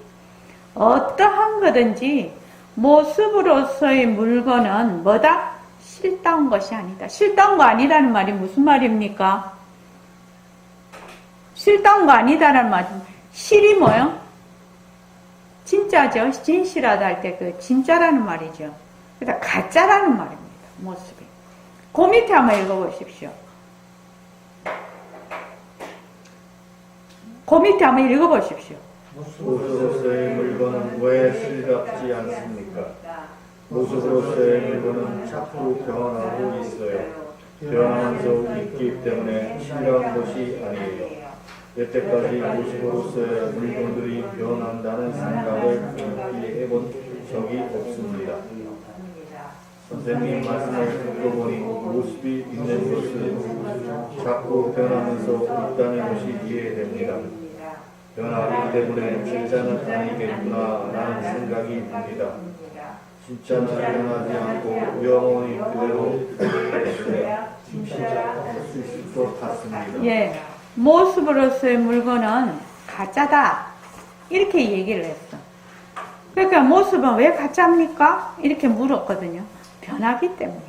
어떠한 거든지 모습으로서의 물건은 뭐다? 실다운 것이 아니다. 실다운 거 아니라는 말이 무슨 말입니까? 실다운 거 아니다라는 말은, 실이 뭐요? 진짜죠. 진실하다 할 때 그 진짜라는 말이죠. 그러니까 가짜라는 말입니다. 모습이. 그 밑에 한번 읽어보십시오. 그 밑에 한번 읽어보십시오. 모습으로서의 물건은 왜 실답지 않습니까? 모습으로서의 물건은 자꾸 변하고 있어요. 변하면서 있기 때문에 실려한 것이 아니에요. 여태까지 모습으로서의 물건들이 변한다는 생각을 해본 적이 없습니다. 선생님 말씀을 듣고 보니 모습이 있는 것은 자꾸 변하면서 있다는 것이 이해됩니다. 변하기 때문에 진짜는 아니겠구나 라는 생각이 듭니다. 진짜는 변하지 않고 영원히 그대로 있어야 진짜할 수 있을 것 같습니다. 예, 모습으로서의 물건은 가짜다. 이렇게 얘기를 했어. 그러니까 모습은 왜 가짜입니까? 이렇게 물었거든요. 변하기 때문에.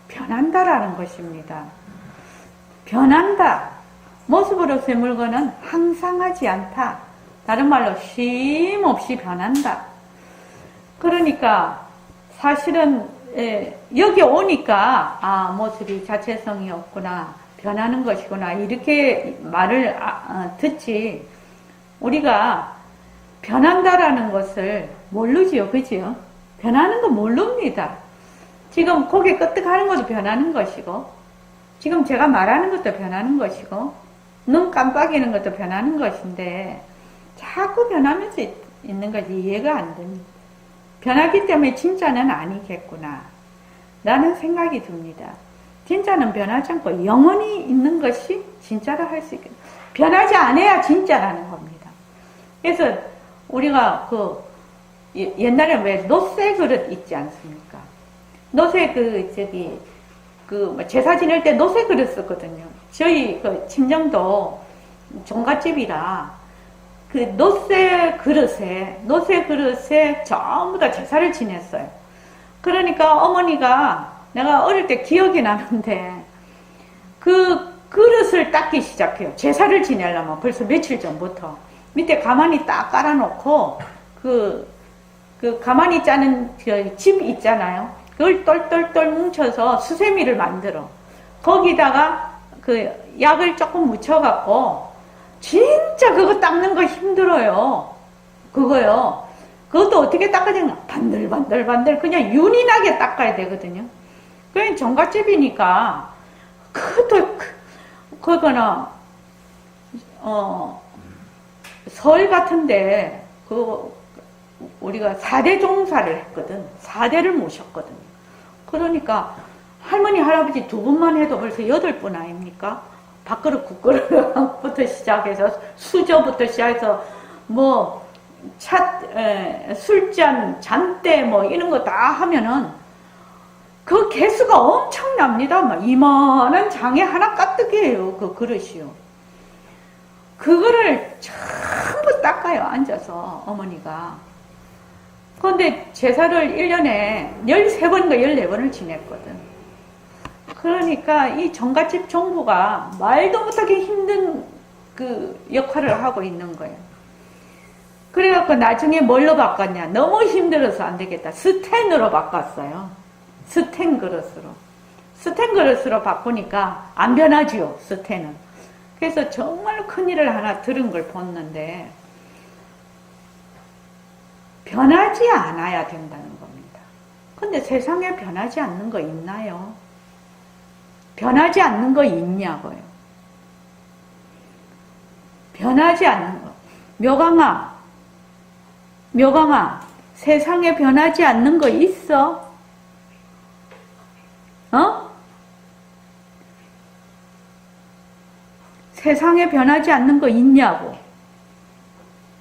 변한다라는 것입니다. 변한다. 모습으로서의 물건은 항상하지 않다. 다른 말로 쉼 없이 변한다. 그러니까 사실은 여기 오니까 모습이 자체성이 없구나, 변하는 것이구나, 이렇게 말을 듣지, 우리가 변한다라는 것을 모르지요. 그지요? 변하는 거 모릅니다. 지금 고개 끄덕하는 것도 변하는 것이고, 지금 제가 말하는 것도 변하는 것이고, 눈 깜빡이는 것도 변하는 것인데 자꾸 변하면서 있는 것이 이해가 안 됩니다. 변하기 때문에 진짜는 아니겠구나 라는 생각이 듭니다. 진짜는 변하지 않고 영원히 있는 것이 진짜라 할 수 있겠다. 변하지 않아야 진짜라는 겁니다. 그래서 우리가 옛날에 왜 노쇠 그릇 있지 않습니까? 노쇠 제사 지낼 때 노쇠 그릇 썼거든요. 저희 친정도 종갓집이라 그 노쇠 그릇에 전부 다 제사를 지냈어요. 그러니까 어머니가, 내가 어릴 때 기억이 나는데 그 그릇을 닦기 시작해요. 제사를 지내려면 벌써 며칠 전부터 밑에 가만히 딱 깔아놓고 그 가만히 짜는 집 있잖아요. 그걸 똘똘똘 뭉쳐서 수세미를 만들어. 거기다가 그 약을 조금 묻혀갖고, 진짜 그거 닦는 거 힘들어요. 그거요. 그것도 어떻게 닦아야 되나? 반들반들 그냥 윤이 나게 닦아야 되거든요. 그냥 종갓집이니까, 그거는, 설 같은데, 우리가 4대 종사를 했거든. 4대를 모셨거든요. 그러니까, 할머니, 할아버지 두 분만 해도 벌써 8분 아닙니까? 밥그릇, 국그릇부터 시작해서, 수저부터 시작해서, 술잔, 잔대, 이런 거 다 하면은, 그 개수가 엄청납니다. 막 이만한 장에 하나 가득이에요. 그 그릇이요. 그거를 전부 닦아요. 앉아서, 어머니가. 그런데 제사를 1년에 13번인가 14번을 지냈거든. 그러니까 이 종갓집 종부가 말도 못하게 힘든 그 역할을 하고 있는 거예요. 그래갖고 나중에 뭘로 바꿨냐? 너무 힘들어서 안 되겠다. 스텐으로 바꿨어요. 스텐 그릇으로. 스텐 그릇으로 바꾸니까 안 변하지요, 스텐은. 그래서 정말 큰일을 하나 들은 걸 봤는데, 변하지 않아야 된다는 겁니다. 근데 세상에 변하지 않는 거 있나요? 변하지 않는 거 있냐고요. 변하지 않는 거. 묘강아, 세상에 변하지 않는 거 있어? 세상에 변하지 않는 거 있냐고.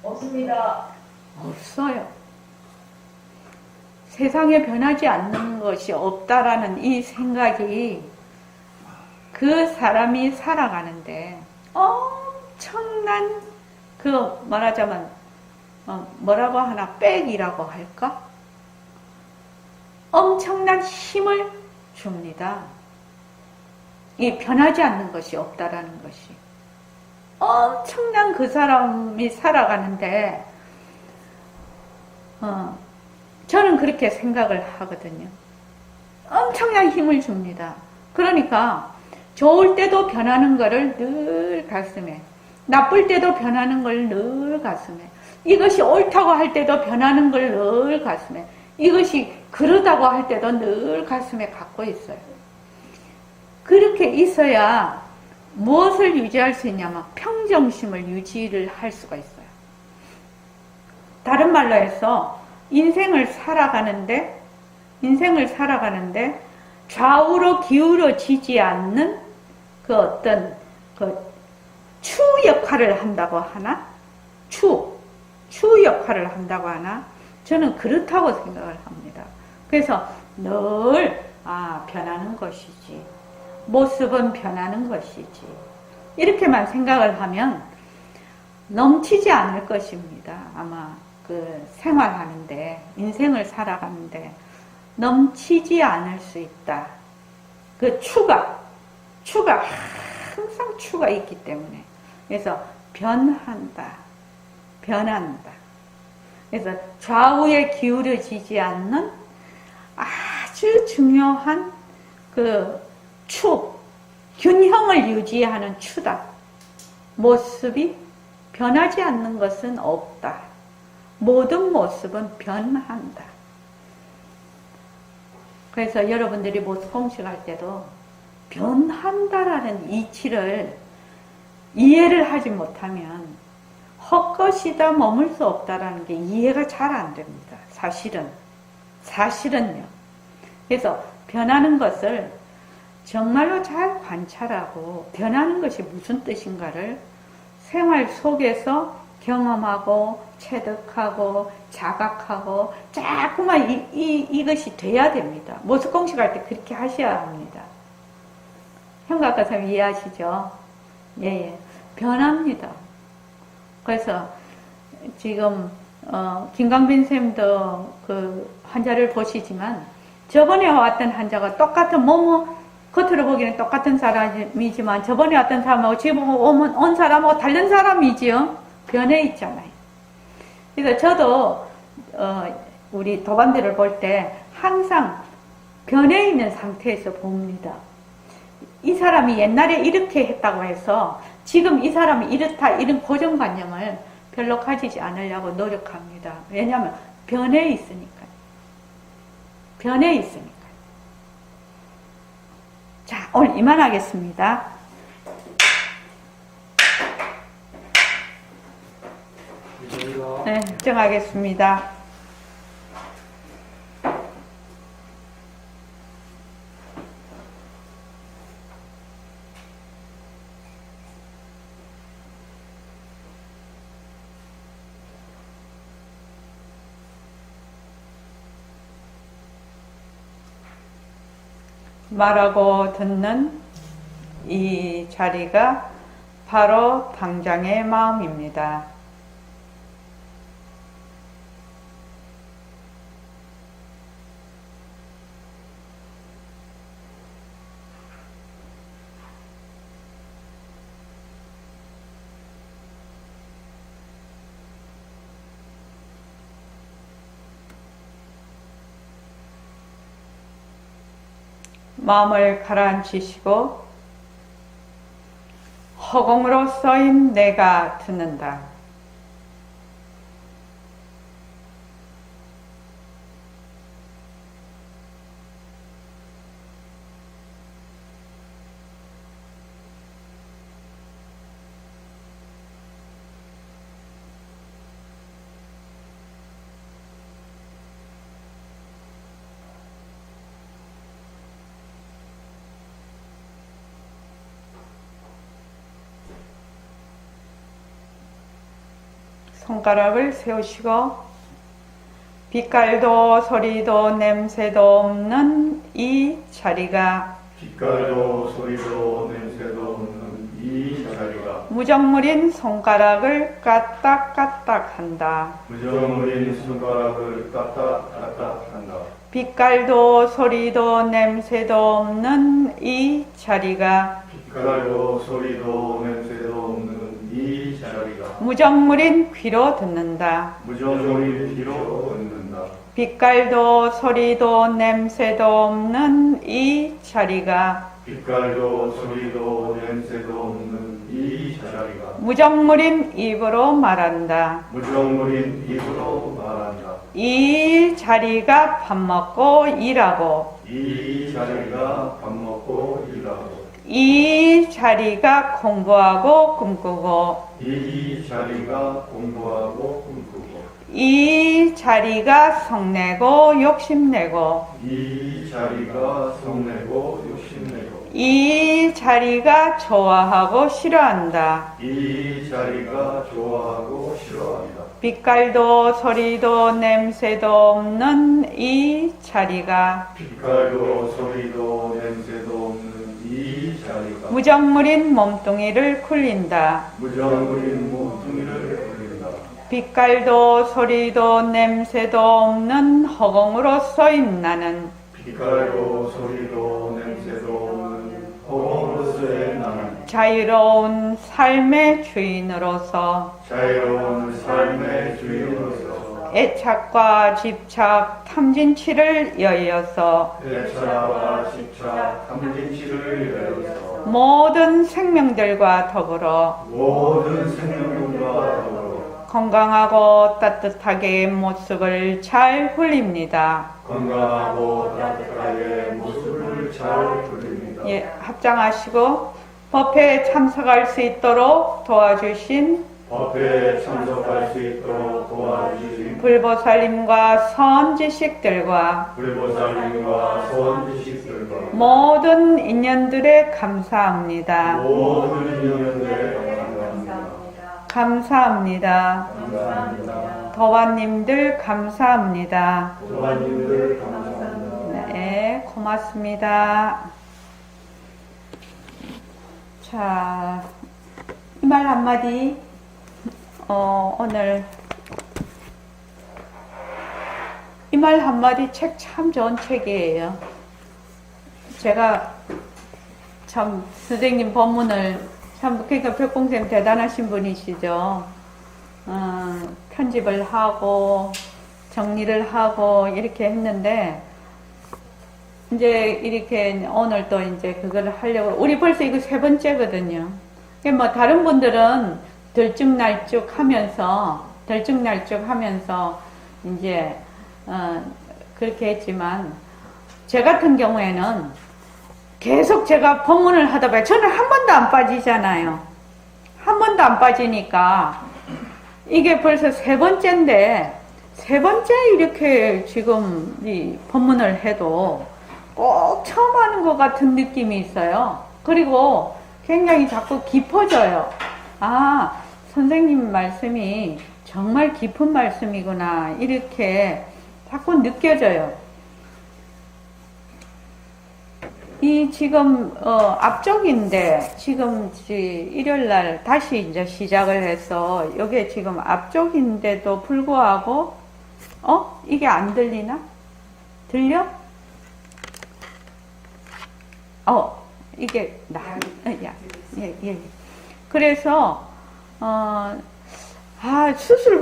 없습니다. 없어요. 세상에 변하지 않는 것이 없다라는 이 생각이 그 사람이 살아가는데 엄청난 말하자면 뭐라고 하나 백이라고 할까? 엄청난 힘을 줍니다. 이 변하지 않는 것이 없다라는 것이 엄청난 그 사람이 살아가는데 저는 그렇게 생각을 하거든요. 엄청난 힘을 줍니다. 그러니까 좋을 때도 변하는 거를 늘 가슴에, 나쁠 때도 변하는 걸 늘 가슴에, 이것이 옳다고 할 때도 변하는 걸 늘 가슴에, 이것이 그러다고 할 때도 늘 가슴에 갖고 있어요. 그렇게 있어야 무엇을 유지할 수 있냐면 평정심을 유지를 할 수가 있어요. 다른 말로 해서 인생을 살아가는데 좌우로 기울어지지 않는 그 어떤 추 역할을 한다고 하나? 추 역할을 한다고 하나? 저는 그렇다고 생각을 합니다. 그래서 늘 변하는 것이지, 모습은 변하는 것이지, 이렇게만 생각을 하면 넘치지 않을 것입니다. 아마 그 생활하는데, 인생을 살아가는데 넘치지 않을 수 있다. 그 추가 항상 추가 있기 때문에. 그래서 변한다. 그래서 좌우에 기울어지지 않는 아주 중요한 그 균형을 유지하는 추다. 모습이 변하지 않는 것은 없다. 모든 모습은 변한다. 그래서 여러분들이 모습 공식할 때도 변한다라는 이치를 이해를 하지 못하면 헛것이다, 머물 수 없다라는 게 이해가 잘 안 됩니다. 사실은요. 그래서 변하는 것을 정말로 잘 관찰하고 변하는 것이 무슨 뜻인가를 생활 속에서 경험하고 체득하고 자각하고 자꾸만 이것이 돼야 됩니다. 모습 공식할 때 그렇게 하셔야 합니다. 형각가서 이해하시죠? 예. 변합니다. 그래서 지금 김강빈 쌤도 그 환자를 보시지만 저번에 왔던 환자가 똑같은 겉으로 보기에는 똑같은 사람이지만 저번에 왔던 사람하고 지금 온 사람하고 다른 사람이지요. 변해 있잖아요. 그래서 저도 우리 도반들을 볼 때 항상 변해 있는 상태에서 봅니다. 이 사람이 옛날에 이렇게 했다고 해서 지금 이 사람이 이렇다 이런 고정관념을 별로 가지지 않으려고 노력합니다. 왜냐하면 변해 있으니까요. 자, 오늘 이만하겠습니다. 네, 정하겠습니다. 말하고 듣는 이 자리가 바로 당장의 마음입니다. 마음을 가라앉히시고 허공으로 써인 내가 듣는다. 손가락을 세우시고 빛깔도 소리도 냄새도 없는 이 자리가 빛깔도 소리도 냄새도 없는 이 자리가 무정물인 손가락을 까딱까딱 한다. 무정물인 손가락을 까딱까딱 한다. 빛깔도 소리도 냄새도 없는 이 자리가 빛깔도 소리도 냄새도 없는 이 자리가 무정물인 귀로 듣는다. 무정물인 귀로 듣는다. 빛깔도 소리도 냄새도 없는 이 자리가 빛깔도 소리도 냄새도 없는 이 자리가 무정물인 입으로 말한다. 무정물인 입으로 말한다. 이 자리가 밥 먹고 일하고 이 자리가 밥 먹고 일하고 이 자리가 공부하고 꿈꾸고 이 자리가 공부하고 꿈꾸고 이 자리가 성내고 욕심내고 이 자리가 성내고 욕심내고 이 자리가 좋아하고 싫어한다. 이 자리가 좋아하고 싫어한다. 빛깔도 소리도 냄새도 없는 이 자리가 빛깔도 소리도 냄새도 없는 이 자리가 무정물인 몸뚱이를 굴린다. 무정물인 몸뚱이를 굴린다. 빛깔도 소리도 냄새도 없는 허공으로 쏘인 나는 빛깔도 소리도 냄새도 없는 허공으로서의 나는 자유로운 삶의 주인으로서 자유로운 삶의 주인으로서 애착과 집착, 탐진치를 여의어서 애착과 집착, 탐진치를 열어서 모든 생명들과 더불어 모든 생명들과 더불어 건강하고 따뜻하게 모습을 잘 훌립니다. 건강하고 따뜻하게 모습을 잘 굴립니다. 예, 합장하시고 법회에 참석할 수 있도록 도와주신 법회에 참석할 수 있도록 도와주신 불보살님과 선지식들과 불보살님과 선지식들과 모든 인연들에 감사합니다. 모든 인연들에 감사합니다. 감사합니다. 감사합니다. 도반님들 감사합니다. 도반님들 감사합니다. 네, 고맙습니다. 자, 이 말 한마디. 오늘 이 말 한마디 책 참 좋은 책이에요. 제가 참 선생님 법문을 참 그러니까 백봉쌤 대단하신 분이시죠. 편집을 하고 정리를 하고 이렇게 했는데 이제 이렇게 오늘 또 이제 그거를 하려고 우리 벌써 이거 3번째거든요. 뭐 다른 분들은 들쭉날쭉 하면서 이제 그렇게 했지만 제 같은 경우에는 계속 제가 법문을 하다 보니 저는 한 번도 안 빠지잖아요. 한 번도 안 빠지니까 이게 벌써 3번째인데 3번째 이렇게 지금 이 법문을 해도 꼭 처음 하는 것 같은 느낌이 있어요. 그리고 굉장히 자꾸 깊어져요. 아, 선생님 말씀이 정말 깊은 말씀이구나. 이렇게 자꾸 느껴져요. 이 지금, 앞쪽인데, 지금 일요일날 다시 이제 시작을 해서, 여기에 지금 앞쪽인데도 불구하고, 이게 안 들리나? 들려? 이게, 예. 그래서, 수술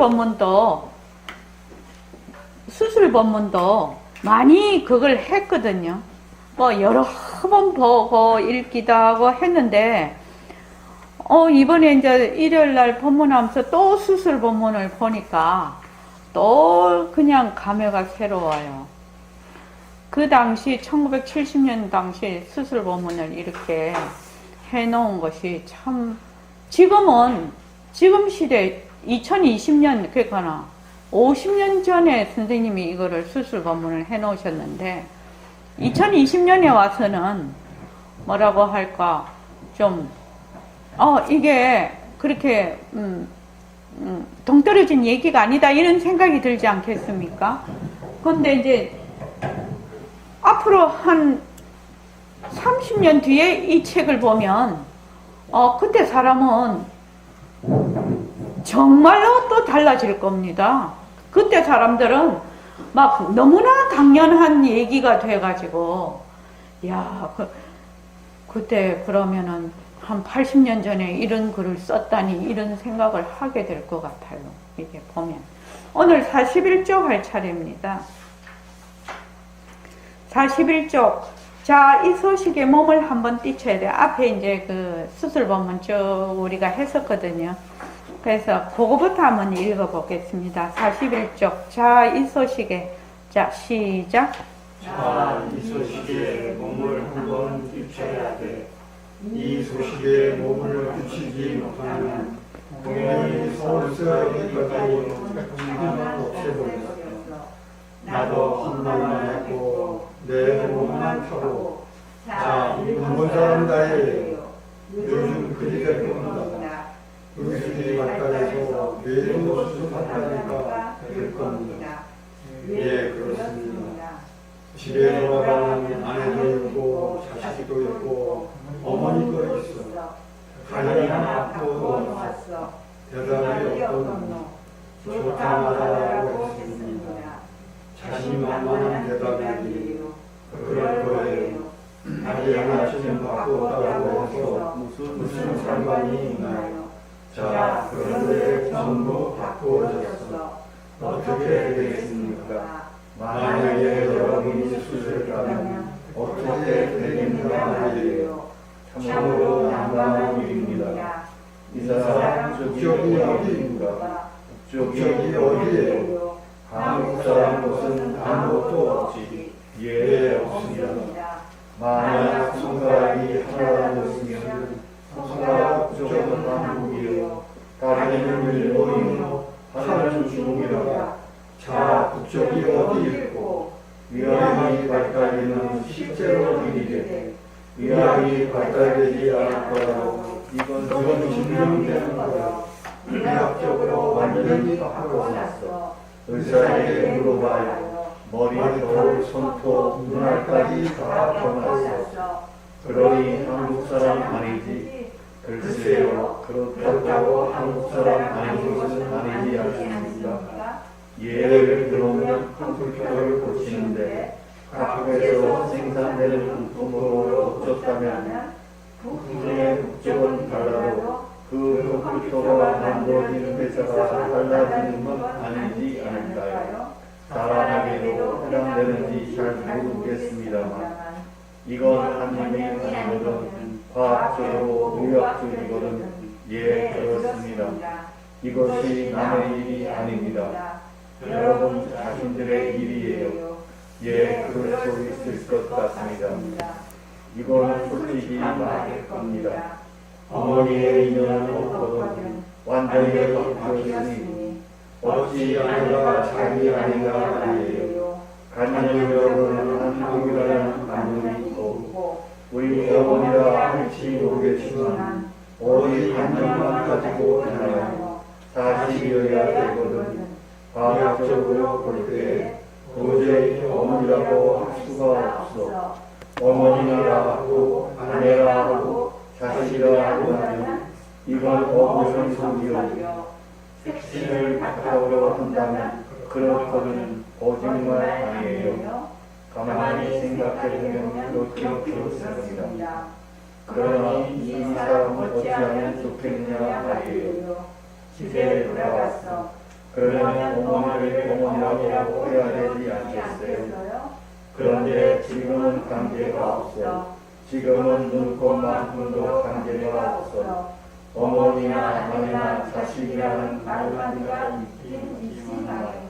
법문도 많이 그걸 했거든요. 뭐, 여러 처음 보고 읽기도 하고 했는데, 이번에 이제 일요일 날 본문하면서 또 수술 본문을 보니까 또 그냥 감회가 새로워요. 그 당시 1970년 당시 수술 본문을 이렇게 해놓은 것이 참 지금은 지금 시대 2020년 그러니까 50년 전에 선생님이 이거를 수술 본문을 해놓으셨는데 2020년에 와서는 뭐라고 할까 좀 이게 그렇게 동떨어진 얘기가 아니다 이런 생각이 들지 않겠습니까? 그런데 이제 앞으로 한 30년 뒤에 이 책을 보면 그때 사람은 정말로 또 달라질 겁니다. 그때 사람들은 막 너무나 당연한 얘기가 돼가지고 야 그때 그러면은 한 80년 전에 이런 글을 썼다니 이런 생각을 하게 될 것 같아요. 이게 보면 오늘 41쪽 할 차례입니다. 41쪽. 자, 이 소식에 몸을 한번 띄쳐야 돼요. 앞에 이제 그 수술 본문 쭉 우리가 했었거든요. 그래서 그거부터 한번 읽어보겠습니다. 41쪽. 자, 이 소식에. 자, 시작. 자, 이 소식에 몸을 한번 띄쳐야 돼. 이 소식에 몸을 띄치지 못하면 공연히 서울서 여기까지 책임을 없애버렸어. 나도 헛말만 했고 내 몸만 타고 자, 본 사람 다예요. 요즘 그리 될 겁니다. 의술이 발달해서 뇌도 수술한다니까 될 겁니다. 예, 그렇습니다. 집에 돌아가는 아내도 있고 자식도 있고 어머니도 있어. 가려나 받고 왔어. 대답이 없거든요. 좋다 말하라고 했습니다. 자신만만한 대답이에요. 그럴 거예요. 아기 하나쯤 받고 왔다고 해서 무슨 상관이 있나요? 자, 그런데 전부 바꾸어졌어. 어떻게 되겠습니까? 만약에 여러분이 수술을 하면 어떻게 되겠는가 말이에요. 참으로 난감한 일입니다. 이 사람 국적이 어디입니까? 국적이 어디예요? 한국 사람 것은 아무것도 없지. 예, 없습니다. 만약 손가락이 하나였으면 손가락 국적은 한국이요. 다리는 일본이요. 하나는 중국이라. 자, 국적이 어디 있고 위안이 발달되는 실제로 일이래. 위안이 발달되지 않을 거라고 이건 증명되는 거야. 의학적으로 완전히 바꿔놨어. 의사에게 물어봐요. 머리, 털, 손톱, 눈알까지 다 바꿔놨어. 그러니 한국 사람 아니지? 글쎄요, 그렇다고 한국 사람 아닌 것은 아니지 않습니까? 예를 들어보면 컴퓨터를 고치는데 한국에서 생산되는 부품으로 고쳤다면 부품의 국적은 달라도 그 컴퓨터가 만들어진 회사가 달라지는 건 아니지 않을까요? 다양하게도 해당되는지 잘 모르겠습니다만 이건 한림이 아니거든 과학적으로 의학적이거든. 예, 그렇습니다. 이것이 남의 일이 아닙니다. 여러분 자신들의 일이에요. 예, 그럴 수 있을 것 같습니다. 이건 솔직히 말할 겁니다. 어머니의 인연은 없거든 완전히 바뀌었으니 어찌 아내가 자기 아내가 아니에요. 간염병은 한국이라는 간염이 있고 우리 어머니라 할지 모르겠지만 어디 간염만 가지고 있나요? 사실이어야 되거든. 과학적으로 볼 때 도저히 어머니라고 할 수가 없어. 어머니라 하고 아내라 하고 자식이라 하고 하면 이건 어부선속이요. 색신을 바꾸려고 한다면 그렇거든. 거짓말 아니에요. 가만히 생각해보면 그렇습니다. 그러니 이 사람은 어찌하면 좋겠냐 말이에요. 집에 돌아갔어. 그러면 어머니를 어머니라고 해야 되지 않겠어요? 그런데 지금은 관계가 없어. 지금은 눈꽃만큼도 관계가 없어 어머니나 아내나 자식이라는 관계가 있긴 있지만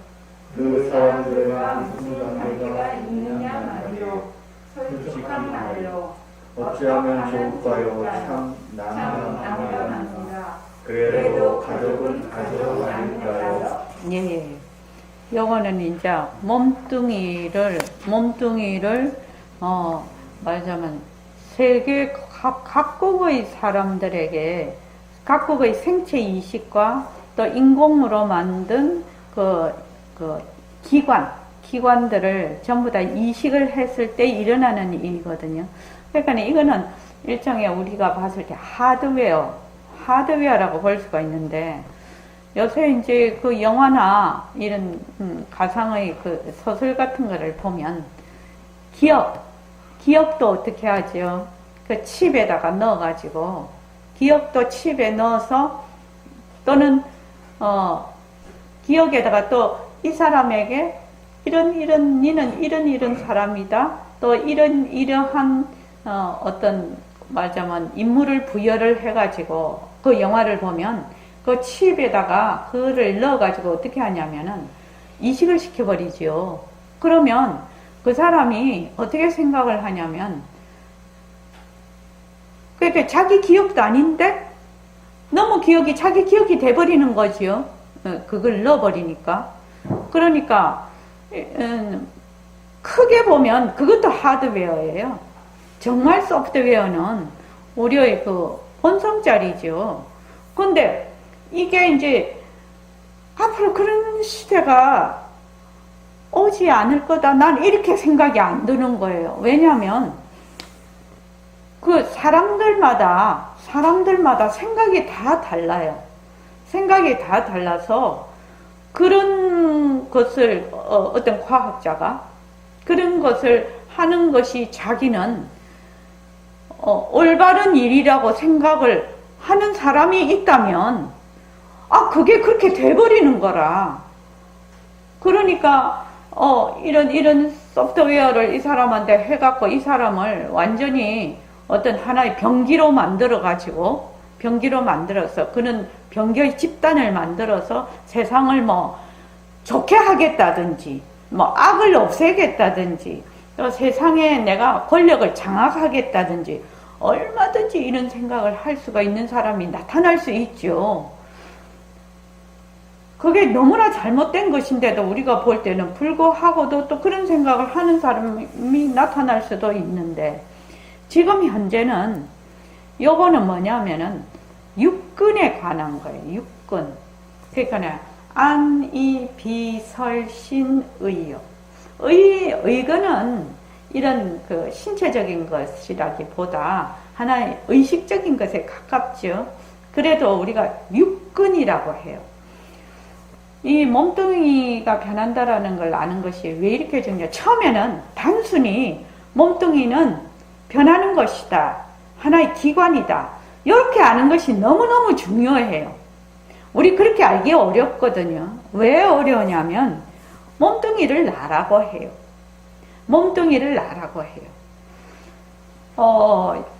그 사람들과 무슨 관계가 있느냐 말이요 솔직한 말로 어찌하면 좋을까요? 참 난감합니다. 그래도 가족은 가족 아닐까요? 예. 요거는 이제 몸뚱이를 말하자면 세계 각국의 사람들에게 각국의 생체 이식과 또 인공으로 만든 그 기관들을 전부 다 이식을 했을 때 일어나는 일이거든요. 그러니까 이거는 일종의 우리가 봤을 때 하드웨어라고 볼 수가 있는데, 요새 이제 그 영화나 이런 가상의 그 소설 같은 거를 보면 기억도 어떻게 하죠? 그 칩에다가 넣어가지고 기억도 칩에 넣어서 또는 기억에다가 또 이 사람에게 니는 이런 사람이다. 또 이러한 어떤 말하자면 인물을 부여를 해가지고 그 영화를 보면 그 칩에다가 그거를 넣어가지고 어떻게 하냐면은 이식을 시켜버리죠. 그러면 그 사람이 어떻게 생각을 하냐면, 그러니까 자기 기억도 아닌데 너무 자기 기억이 돼버리는 거지요. 그걸 넣어버리니까. 그러니까 크게 보면 그것도 하드웨어예요. 정말 소프트웨어는 우리의 그 본성짜리죠. 근데 이게 이제 앞으로 그런 시대가 오지 않을 거다. 난 이렇게 생각이 안 드는 거예요. 왜냐하면 그 사람들마다 생각이 다 달라요. 생각이 다 달라서 그런 것을 어떤 과학자가 그런 것을 하는 것이 자기는 올바른 일이라고 생각을 하는 사람이 있다면 그게 그렇게 돼버리는 거라. 그러니까 이런 소프트웨어를 이 사람한테 해갖고 이 사람을 완전히 어떤 하나의 병기로 만들어서 그는 병기의 집단을 만들어서 세상을 뭐 좋게 하겠다든지 뭐 악을 없애겠다든지 또 세상에 내가 권력을 장악하겠다든지 얼마든지 이런 생각을 할 수가 있는 사람이 나타날 수 있죠. 그게 너무나 잘못된 것인데도 우리가 볼 때는 불구하고도 또 그런 생각을 하는 사람이 나타날 수도 있는데, 지금 현재는 요거는 뭐냐면은 육근에 관한 거예요. 육근. 그러니까 안이비설신의요. 의근은 이런 그 신체적인 것이라기보다 하나의 의식적인 것에 가깝죠. 그래도 우리가 육근이라고 해요. 이 몸뚱이가 변한다라는 걸 아는 것이 왜 이렇게 중요해요? 처음에는 단순히 몸뚱이는 변하는 것이다. 하나의 기관이다. 이렇게 아는 것이 너무너무 중요해요. 우리 그렇게 알기 어렵거든요. 왜 어려우냐면 몸뚱이를 나라고 해요. 몸뚱이를 나라고 해요.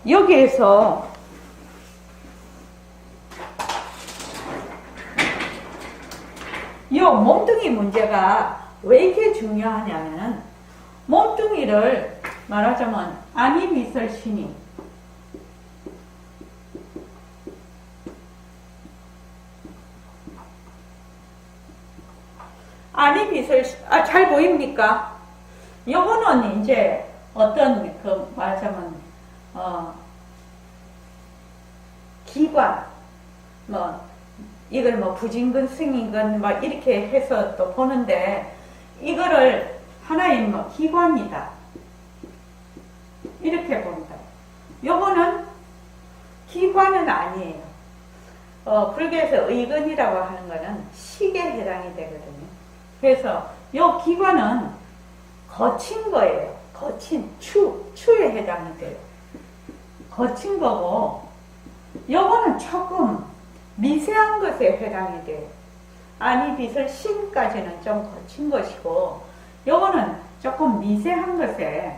여기에서 이 몸뚱이 문제가 왜 이렇게 중요하냐면, 몸뚱이를 말하자면 안이비설신이 잘 보입니까? 요거는 이제 어떤 그 말하자면 기관 이걸 부진근 승인근 이렇게 해서 또 보는데, 이거를 하나의 기관이다 이렇게 본다. 요거는 기관은 아니에요. 불교에서 의근이라고 하는 거는 식에 해당이 되거든요. 그래서 요 기관은 거친 거예요. 거친 추에 해당이 돼요. 거친 거고, 요거는 조금 미세한 것에 해당이 돼요. 안이비설 신까지는 좀 거친 것이고, 요거는 조금 미세한 것에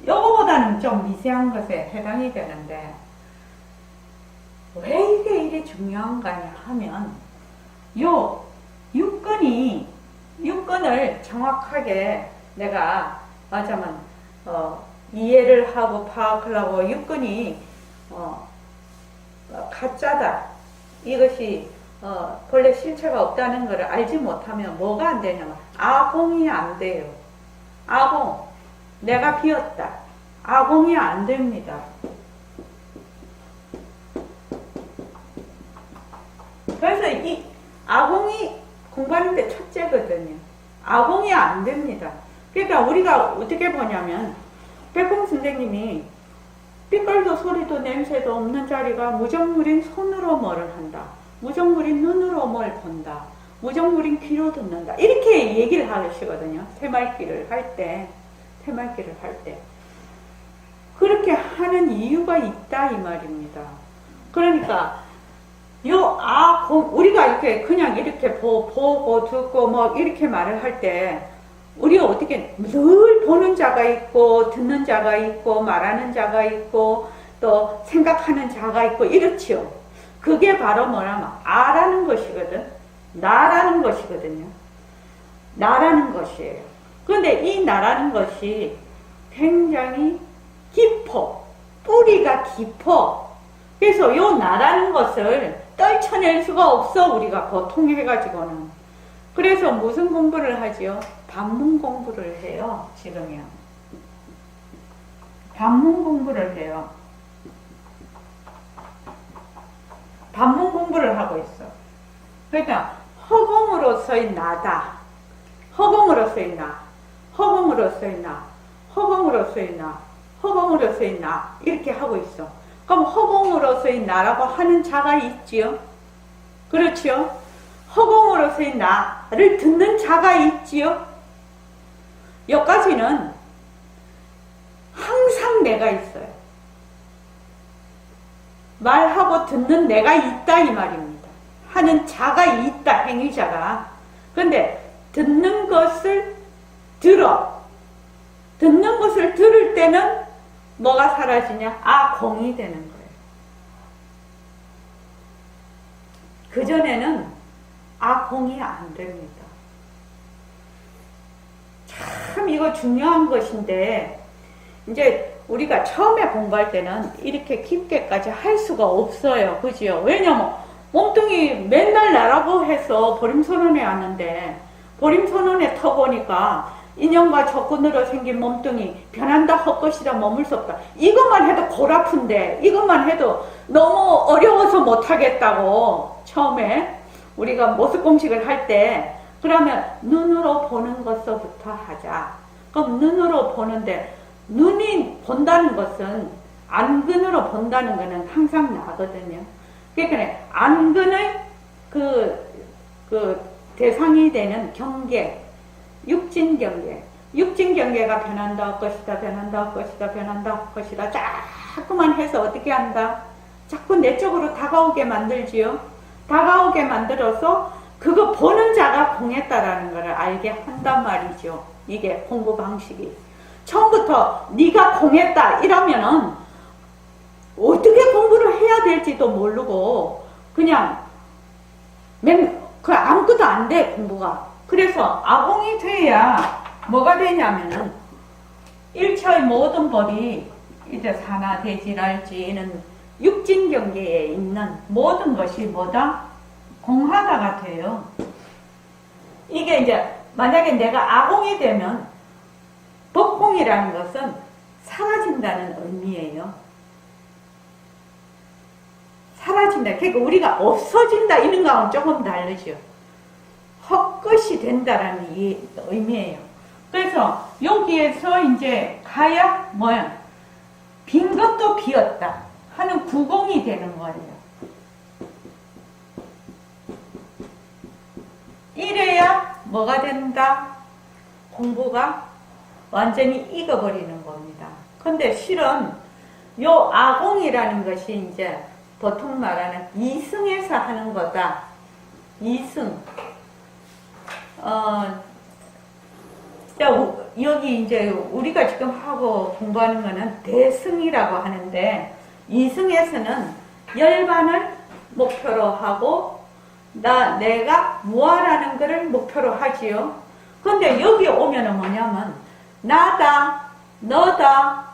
요거보다는 좀 미세한 것에 해당이 되는데, 왜 이게 이게 중요한가 하면, 요 육근을 정확하게 내가 맞으면 이해를 하고 파악하려고 육근이 가짜다, 이것이 본래 실체가 없다는 것을 알지 못하면 뭐가 안 되냐면 아공이 안 돼요. 아공, 내가 비었다, 아공이 안 됩니다. 그래서 이 아공이 공부하는데 첫째거든요. 아공이 안 됩니다. 그러니까 우리가 어떻게 보냐면 백공 선생님이 빛깔도 소리도 냄새도 없는 자리가 무정물인 손으로 뭐를 한다, 무정물인 눈으로 뭘 본다, 무정물인 귀로 듣는다, 이렇게 얘기를 하시거든요. 새말귀를 할 때 그렇게 하는 이유가 있다 이 말입니다. 그러니까 우리가 이렇게 그냥 이렇게 보고 듣고 뭐 이렇게 말을 할 때 우리가 어떻게 늘 보는 자가 있고 듣는 자가 있고 말하는 자가 있고 또 생각하는 자가 있고 이렇지요. 그게 바로 뭐냐면 아라는 것이거든. 나라는 것이거든요. 나라는 것이에요. 그런데 이 나라는 것이 굉장히 깊어. 뿌리가 깊어. 그래서 요 나라는 것을 떨쳐낼 수가 없어, 우리가 고통해가지고는. 그래서 무슨 공부를 하지요? 반문 공부를 해요, 지금이요. 반문 공부를 해요. 반문 공부를 하고 있어. 그러니까 허공으로서의 나다, 허공으로서의 나, 허공으로서의 나, 허공으로서의 나, 허공으로서의 나, 이렇게 하고 있어. 그럼 허공으로서의 나라고 하는 자가 있지요? 그렇지요? 허공으로서의 나를 듣는 자가 있지요? 여기까지는 항상 내가 있어요. 말하고 듣는 내가 있다 이 말입니다. 하는 자가 있다, 행위자가. 그런데 듣는 것을 들을 때는 뭐가 사라지냐? 공이 되는 거예요. 그전에는 공이 안 됩니다. 참 이거 중요한 것인데, 이제 우리가 처음에 공부할 때는 이렇게 깊게까지 할 수가 없어요. 그죠? 왜냐면 몸뚱이 맨날 나라고 해서 보림선언에 왔는데, 보림선언에 터보니까 인연과 조건으로 생긴 몸뚱이 변한다, 헛것이다, 머물 수 없다. 이것만 해도 골 아픈데, 이것만 해도 너무 어려워서 못하겠다고 처음에 우리가 모습 공식을 할 때, 그러면 눈으로 보는 것서부터 하자. 그럼 눈으로 보는데, 눈이 본다는 것은 안근으로 본다는 것은 항상 나거든요. 그러니까 안근의 그 대상이 되는 경계, 육진 경계가 변한다 것이다, 변한다 것이다, 변한다 것이다, 자꾸만 해서 어떻게 한다? 자꾸 내 쪽으로 다가오게 만들지요. 다가오게 만들어서 그거 보는 자가 공했다라는 것을 알게 한단 말이죠. 이게 공부 방식이. 처음부터 네가 공했다 이러면은 어떻게 공부를 해야 될지도 모르고 그냥 아무것도 안 돼, 공부가. 그래서 아공이 돼야 뭐가 되냐면은 일처의 모든 법이 이제 산하 대지랄지는 육진 경계에 있는 모든 것이 뭐다? 공하다가 돼요. 이게 이제 만약에 내가 아공이 되면 법공이라는 것은 사라진다는 의미예요. 사라진다. 그러니까 우리가 없어진다 이런 거하고는 조금 다르죠. 헛것이 된다라는 의미예요. 그래서 여기에서 이제 가야 뭐야? 빈 것도 비었다 하는 구공이 되는 거예요. 이래야 뭐가 된다? 공부가 완전히 익어버리는 겁니다. 근데 실은 요 아공이라는 것이 이제 보통 말하는 이승에서 하는 거다. 이승. 여기 이제 우리가 지금 하고 공부하는 거는 대승이라고 하는데, 이승에서는 열반을 목표로 하고, 내가 무아라는 것을 목표로 하지요. 근데 여기 오면은 뭐냐면, 나다, 너다,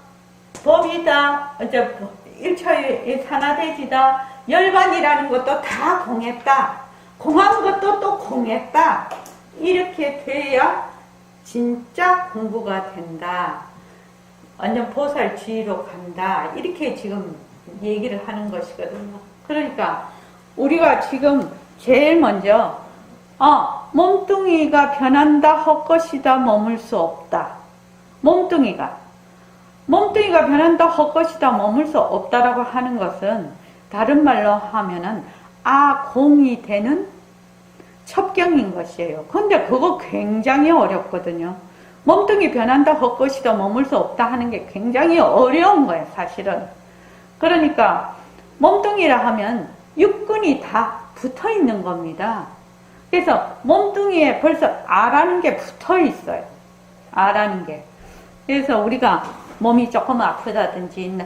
법이다, 이제 일처의 산화대지다, 열반이라는 것도 다 공했다. 공한 것도 또 공했다. 이렇게 돼야 진짜 공부가 된다. 완전 보살주의로 간다. 이렇게 지금 얘기를 하는 것이거든요. 그러니까 우리가 지금 제일 먼저 몸뚱이가 변한다 헛것이다 머물 수 없다. 몸뚱이가 변한다 헛것이다 머물 수 없다라고 하는 것은 다른 말로 하면은 아공이 되는 첩경인 것이에요. 근데 그거 굉장히 어렵거든요. 몸뚱이 변한다 헛것이다 머물 수 없다 하는 게 굉장히 어려운 거예요, 사실은. 그러니까 몸뚱이라 하면 육근이 다 붙어 있는 겁니다. 그래서 몸뚱이에 벌써 아라는 게 붙어 있어요. 아라는 게. 그래서 우리가 몸이 조금 아프다든지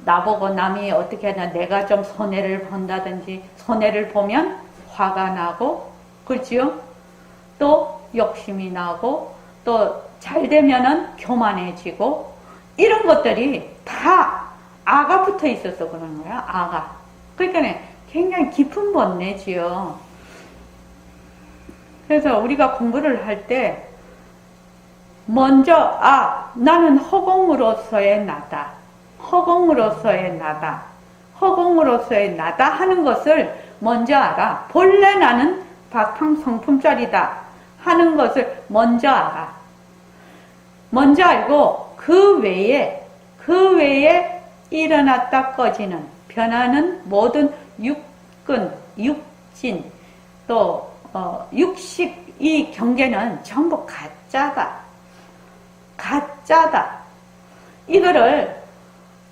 나보고 남이 어떻게 하나 내가 좀 손해를 본다든지, 손해를 보면 화가 나고, 그렇지요? 또 욕심이 나고, 또 잘 되면은 교만해지고, 이런 것들이 다 아가 붙어 있어서 그런 거야. 아가. 그러니까 굉장히 깊은 번뇌지요. 그래서 우리가 공부를 할 때 먼저 나는 허공으로서의 나다. 허공으로서의 나다. 허공으로서의 나다 하는 것을 먼저 알아. 본래 나는 바탕성품짜리다 하는 것을 먼저 알아. 먼저 알고 그 외에 일어났다 꺼지는 변하는 모든 육근, 육진, 또 육식 이 경계는 전부 가짜다. 가짜다. 이거를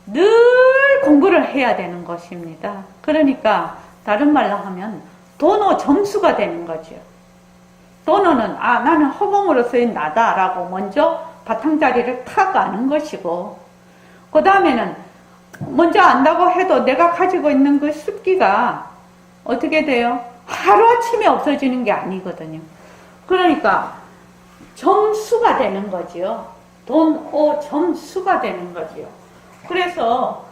늘 공부를 해야 되는 것입니다. 그러니까 다른 말로 하면 도노 점수가 되는 거죠. 도노는 나는 허공으로서의 나다라고 먼저 바탕자리를 타가는 것이고, 그 다음에는 먼저 안다고 해도 내가 가지고 있는 그 습기가 어떻게 돼요? 하루아침에 없어지는 게 아니거든요. 그러니까 점수가 되는 거지요. 점수가 되는 거지요. 그래서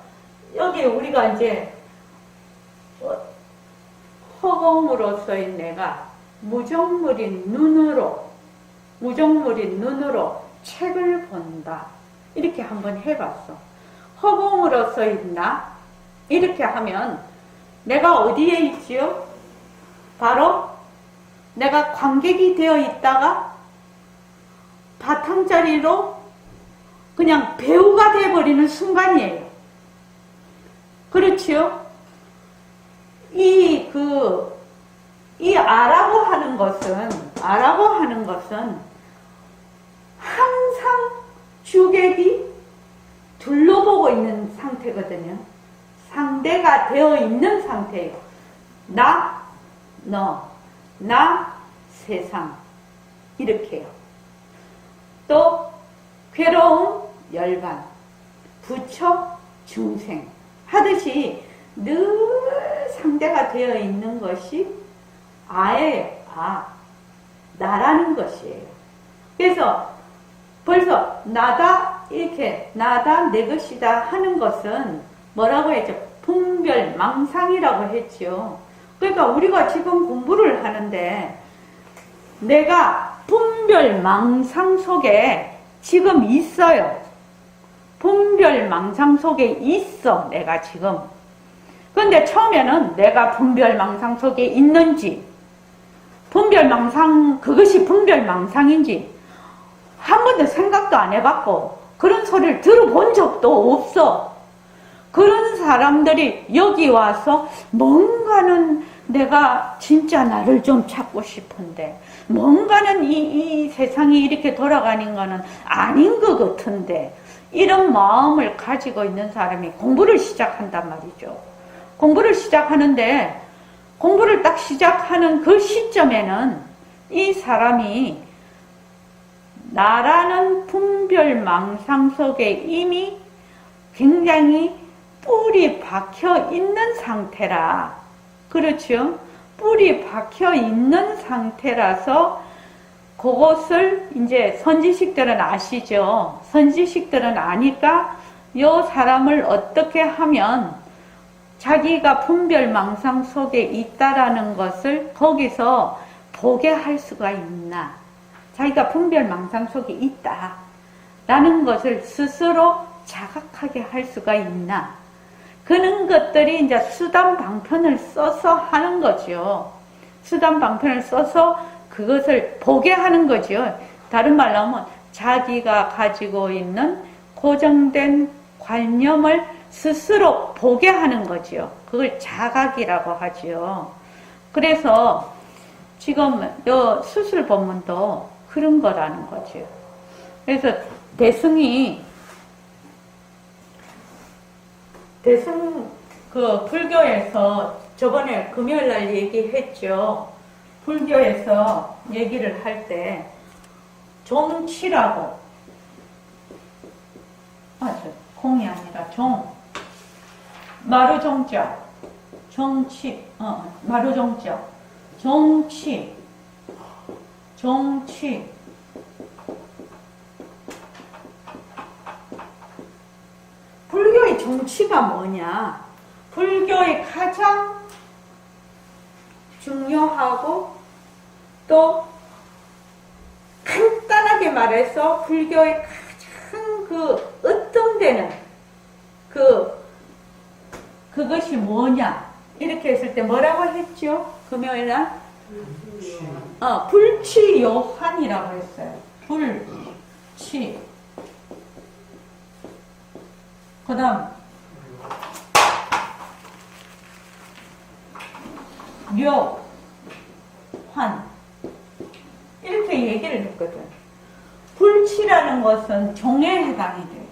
여기 우리가 이제 허공으로서의 내가 무정물인 눈으로 책을 본다. 이렇게 한번 해봤어. 허공으로서의 나 이렇게 하면 내가 어디에 있지요? 바로 내가 관객이 되어 있다가 바탕자리로 그냥 배우가 되어버리는 순간이에요. 그렇지요? 이 아라고 하는 것은 항상 주객이 둘러보고 있는 상태거든요. 상대가 되어 있는 상태예요. 나, 너, 나, 세상. 이렇게요. 또 괴로움, 열반, 부처, 중생 하듯이 늘 상대가 되어 있는 것이 아예요. 나라는 것이에요. 그래서 벌써 나다 이렇게 나다 내 것이다 하는 것은 뭐라고 했죠? 분별망상이라고 했죠. 그러니까 우리가 지금 공부를 하는데 내가 분별망상 속에 지금 있어요. 분별망상 속에 있어 내가 지금. 근데 처음에는 내가 분별망상 속에 있는지 그것이 분별망상인지 한 번도 생각도 안 해봤고 그런 소리를 들어본 적도 없어. 그런 사람들이 여기 와서 뭔가는 내가 진짜 나를 좀 찾고 싶은데 뭔가는 이 세상이 이렇게 돌아가는 거는 아닌 것 같은데 이런 마음을 가지고 있는 사람이 공부를 시작한단 말이죠. 공부를 시작하는데 공부를 딱 시작하는 그 시점에는 이 사람이 나라는 분별망상 속에 이미 굉장히 뿔이 박혀 있는 상태라. 그렇죠? 뿔이 박혀 있는 상태라서 그것을 이제 선지식들은 아시죠? 선지식들은 아니까 요 사람을 어떻게 하면 자기가 분별망상 속에 있다라는 것을 거기서 보게 할 수가 있나? 자기가 분별망상 속에 있다라는 것을 스스로 자각하게 할 수가 있나? 그런 것들이 이제 수단 방편을 써서 하는 거죠. 수단 방편을 써서 그것을 보게 하는 거죠. 다른 말로 하면 자기가 가지고 있는 고정된 관념을 스스로 보게 하는 거죠. 그걸 자각이라고 하죠. 그래서 지금 요 수술 법문도 그런 거라는 거죠. 그래서 대승 그 불교에서 저번에 금요일 날 얘기했죠. 불교에서 얘기를 할 때 종치라고 공이 아니라 마루종자 종치 마루종자 종치 불교의 정치가 뭐냐? 불교의 가장 중요하고 또 간단하게 말해서 불교의 가장 그 으뜸되는 그것이 뭐냐? 이렇게 했을 때 뭐라고 했죠? 금요일날? 불치요한이라고 했어요. 불치. 그 다음, 묘환. 이렇게 얘기를 했거든. 불치라는 것은 종에 해당이 돼요.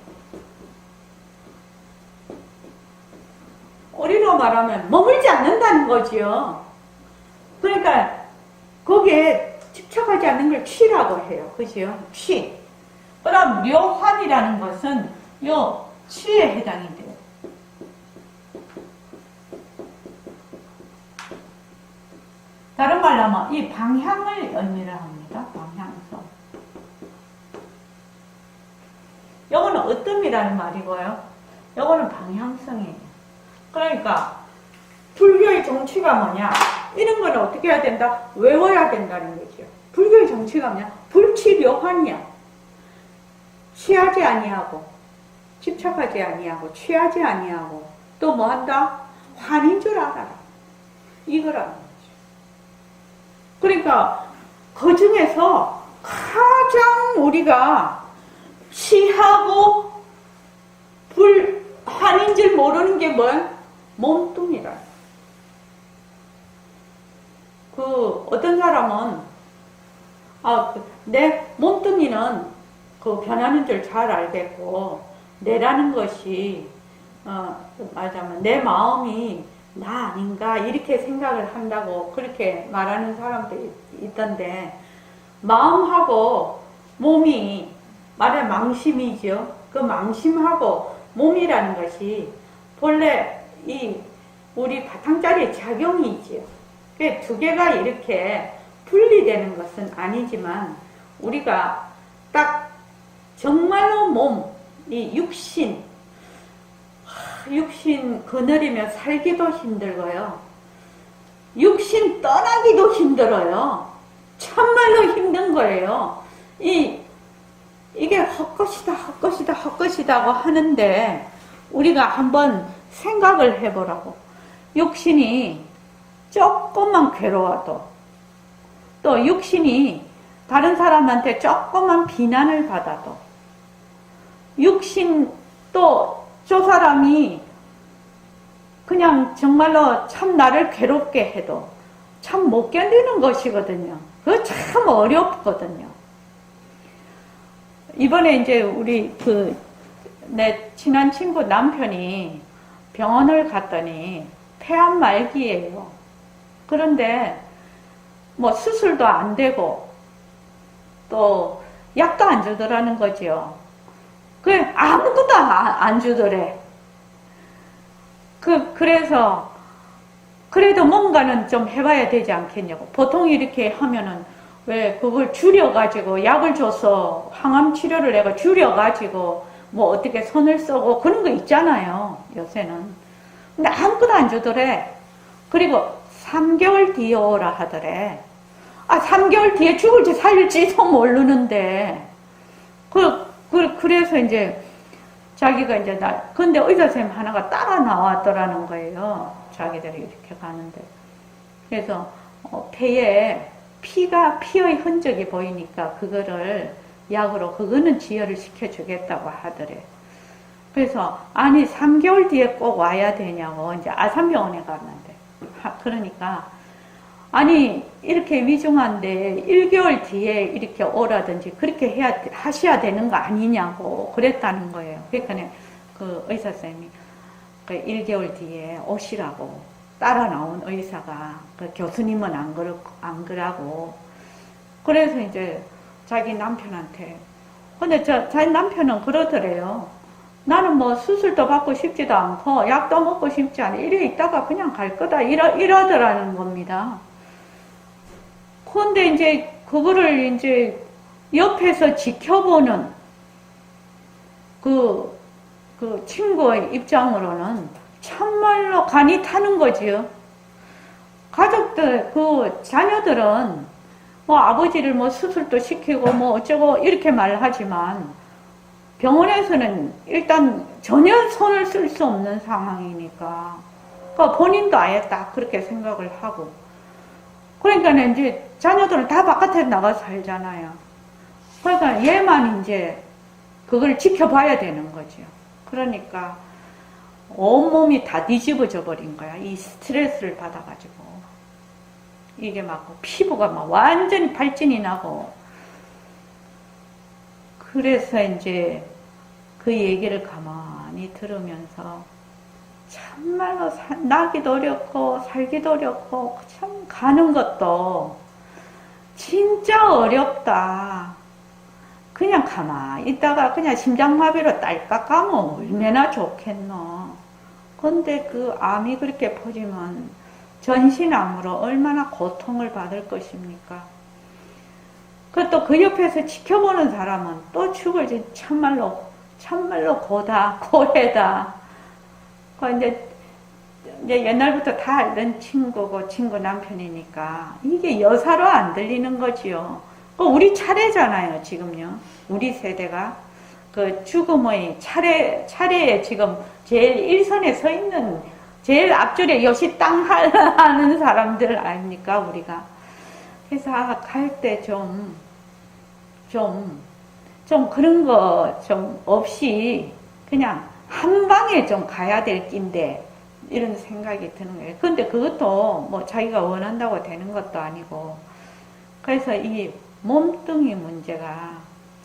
우리로 말하면 머물지 않는다는 거지요. 그러니까 거기에 집착하지 않는 걸 취라고 해요. 그죠? 취. 그럼 묘환이라는 것은 요 취에 해당이 돼요. 다른 말로 하면 이 방향을 의미를 합니다. 방향성. 요거는 어뜸이라는 말이고요. 요거는 방향성이에요. 그러니까 불교의 정치가 뭐냐? 이런 거는 어떻게 해야 된다? 외워야 된다는 거죠. 불교의 정치가 뭐냐? 불치묘환이야. 취하지 아니하고 집착하지 아니하고 취하지 아니하고 또 뭐 한다? 환인 줄 알아라. 이거라는 거죠. 그러니까 그 중에서 가장 우리가 취하고 환인 줄 모르는 게 뭐야? 몸뚱이라. 그 어떤 사람은 내 몸뚱이는 그 변하는 줄 잘 알겠고 내라는 것이 말하자면 내 마음이 나 아닌가 이렇게 생각을 한다고 그렇게 말하는 사람도 있던데 마음하고 몸이 말하면 망심이죠. 그 망심하고 몸이라는 것이 본래 이 우리 바탕자리에 작용이 있지요. 그 두 개가 이렇게 분리되는 것은 아니지만 우리가 딱 정말로 몸, 이 육신 거느리며 살기도 힘들고요. 육신 떠나기도 힘들어요. 참말로 힘든 거예요. 이게 헛것이다고 하는데 우리가 한번 생각을 해보라고. 육신이 조금만 괴로워도 또 육신이 다른 사람한테 조금만 비난을 받아도 육신 또 저 사람이 그냥 정말로 참 나를 괴롭게 해도 참 못 견디는 것이거든요. 그거 참 어렵거든요. 이번에 이제 우리 내 친한 친구 남편이 병원을 갔더니 폐암 말기예요. 그런데 뭐 수술도 안 되고 또 약도 안 주더라는 거죠. 아무것도 안 주더래. 그래서, 그래도 뭔가는 좀 해봐야 되지 않겠냐고. 보통 이렇게 하면은, 왜 그걸 줄여가지고, 약을 줘서 항암 치료를 내가 줄여가지고, 뭐 어떻게 손을 써고 그런 거 있잖아요, 요새는. 근데 아무것도 안 주더래. 그리고 3개월 뒤에 오라 하더래. 3개월 뒤에 죽을지 살릴지도 모르는데. 그래서 이제, 자기가 이제 근데 의사 선생님 하나가 따라 나왔더라는 거예요. 자기들이 이렇게 가는데. 그래서, 폐에 피의 흔적이 보이니까 그거를 약으로 그거는 지혈을 시켜주겠다고 하더래. 그래서, 아니, 3개월 뒤에 꼭 와야 되냐고, 이제 아산병원에 갔는데. 그러니까, 아니, 이렇게 위중한데 1개월 뒤에 이렇게 오라든지 그렇게 하셔야 되는 거 아니냐고 그랬다는 거예요. 그러니까 그 의사 선생님이 그 1개월 뒤에 오시라고 따라 나온 의사가 그 교수님은 안 그러고 그래서 이제 자기 남편한테 근데 자기 남편은 그러더래요. 나는 뭐 수술도 받고 싶지도 않고 약도 먹고 싶지 않아. 이래 있다가 그냥 갈 거다. 이러더라는 겁니다. 근데 이제 그거를 이제 옆에서 지켜보는 그 친구의 입장으로는 참말로 간이 타는 거지요. 가족들, 자녀들은 뭐 아버지를 뭐 수술도 시키고 뭐 어쩌고 이렇게 말하지만 병원에서는 일단 전혀 손을 쓸 수 없는 상황이니까 그러니까 본인도 아예 딱 그렇게 생각을 하고 그러니까 이제 자녀들은 다 바깥에 나가 살잖아요. 그러니까 얘만 이제 그걸 지켜봐야 되는 거죠. 그러니까 온몸이 다 뒤집어져 버린 거야. 이 스트레스를 받아가지고. 이게 막 피부가 막 완전히 발진이 나고. 그래서 이제 그 얘기를 가만히 들으면서 참말로 나기도 어렵고 살기도 어렵고 참 가는 것도 진짜 어렵다. 그냥 가만히 있다가 그냥 심장마비로 딸깍 가면 얼마나 좋겠노. 근데 그 암이 그렇게 퍼지면 전신암으로 얼마나 고통을 받을 것입니까? 그것도 그 옆에서 지켜보는 사람은 또 죽을지 참말로 고해다. 이제 옛날부터 다 알던 친구고 친구 남편이니까 이게 여사로 안 들리는 거지요. 우리 차례잖아요, 지금요. 우리 세대가 그 죽음의 차례에 지금 제일 일선에 서 있는 제일 앞줄에 요시 땅 하는 사람들 아닙니까, 우리가. 그래서 갈 때 좀 그런 거 좀 없이 그냥 한 방에 좀 가야 될 낀데 이런 생각이 드는 거예요. 근데 그것도 뭐 자기가 원한다고 되는 것도 아니고 그래서 이 몸뚱이 문제가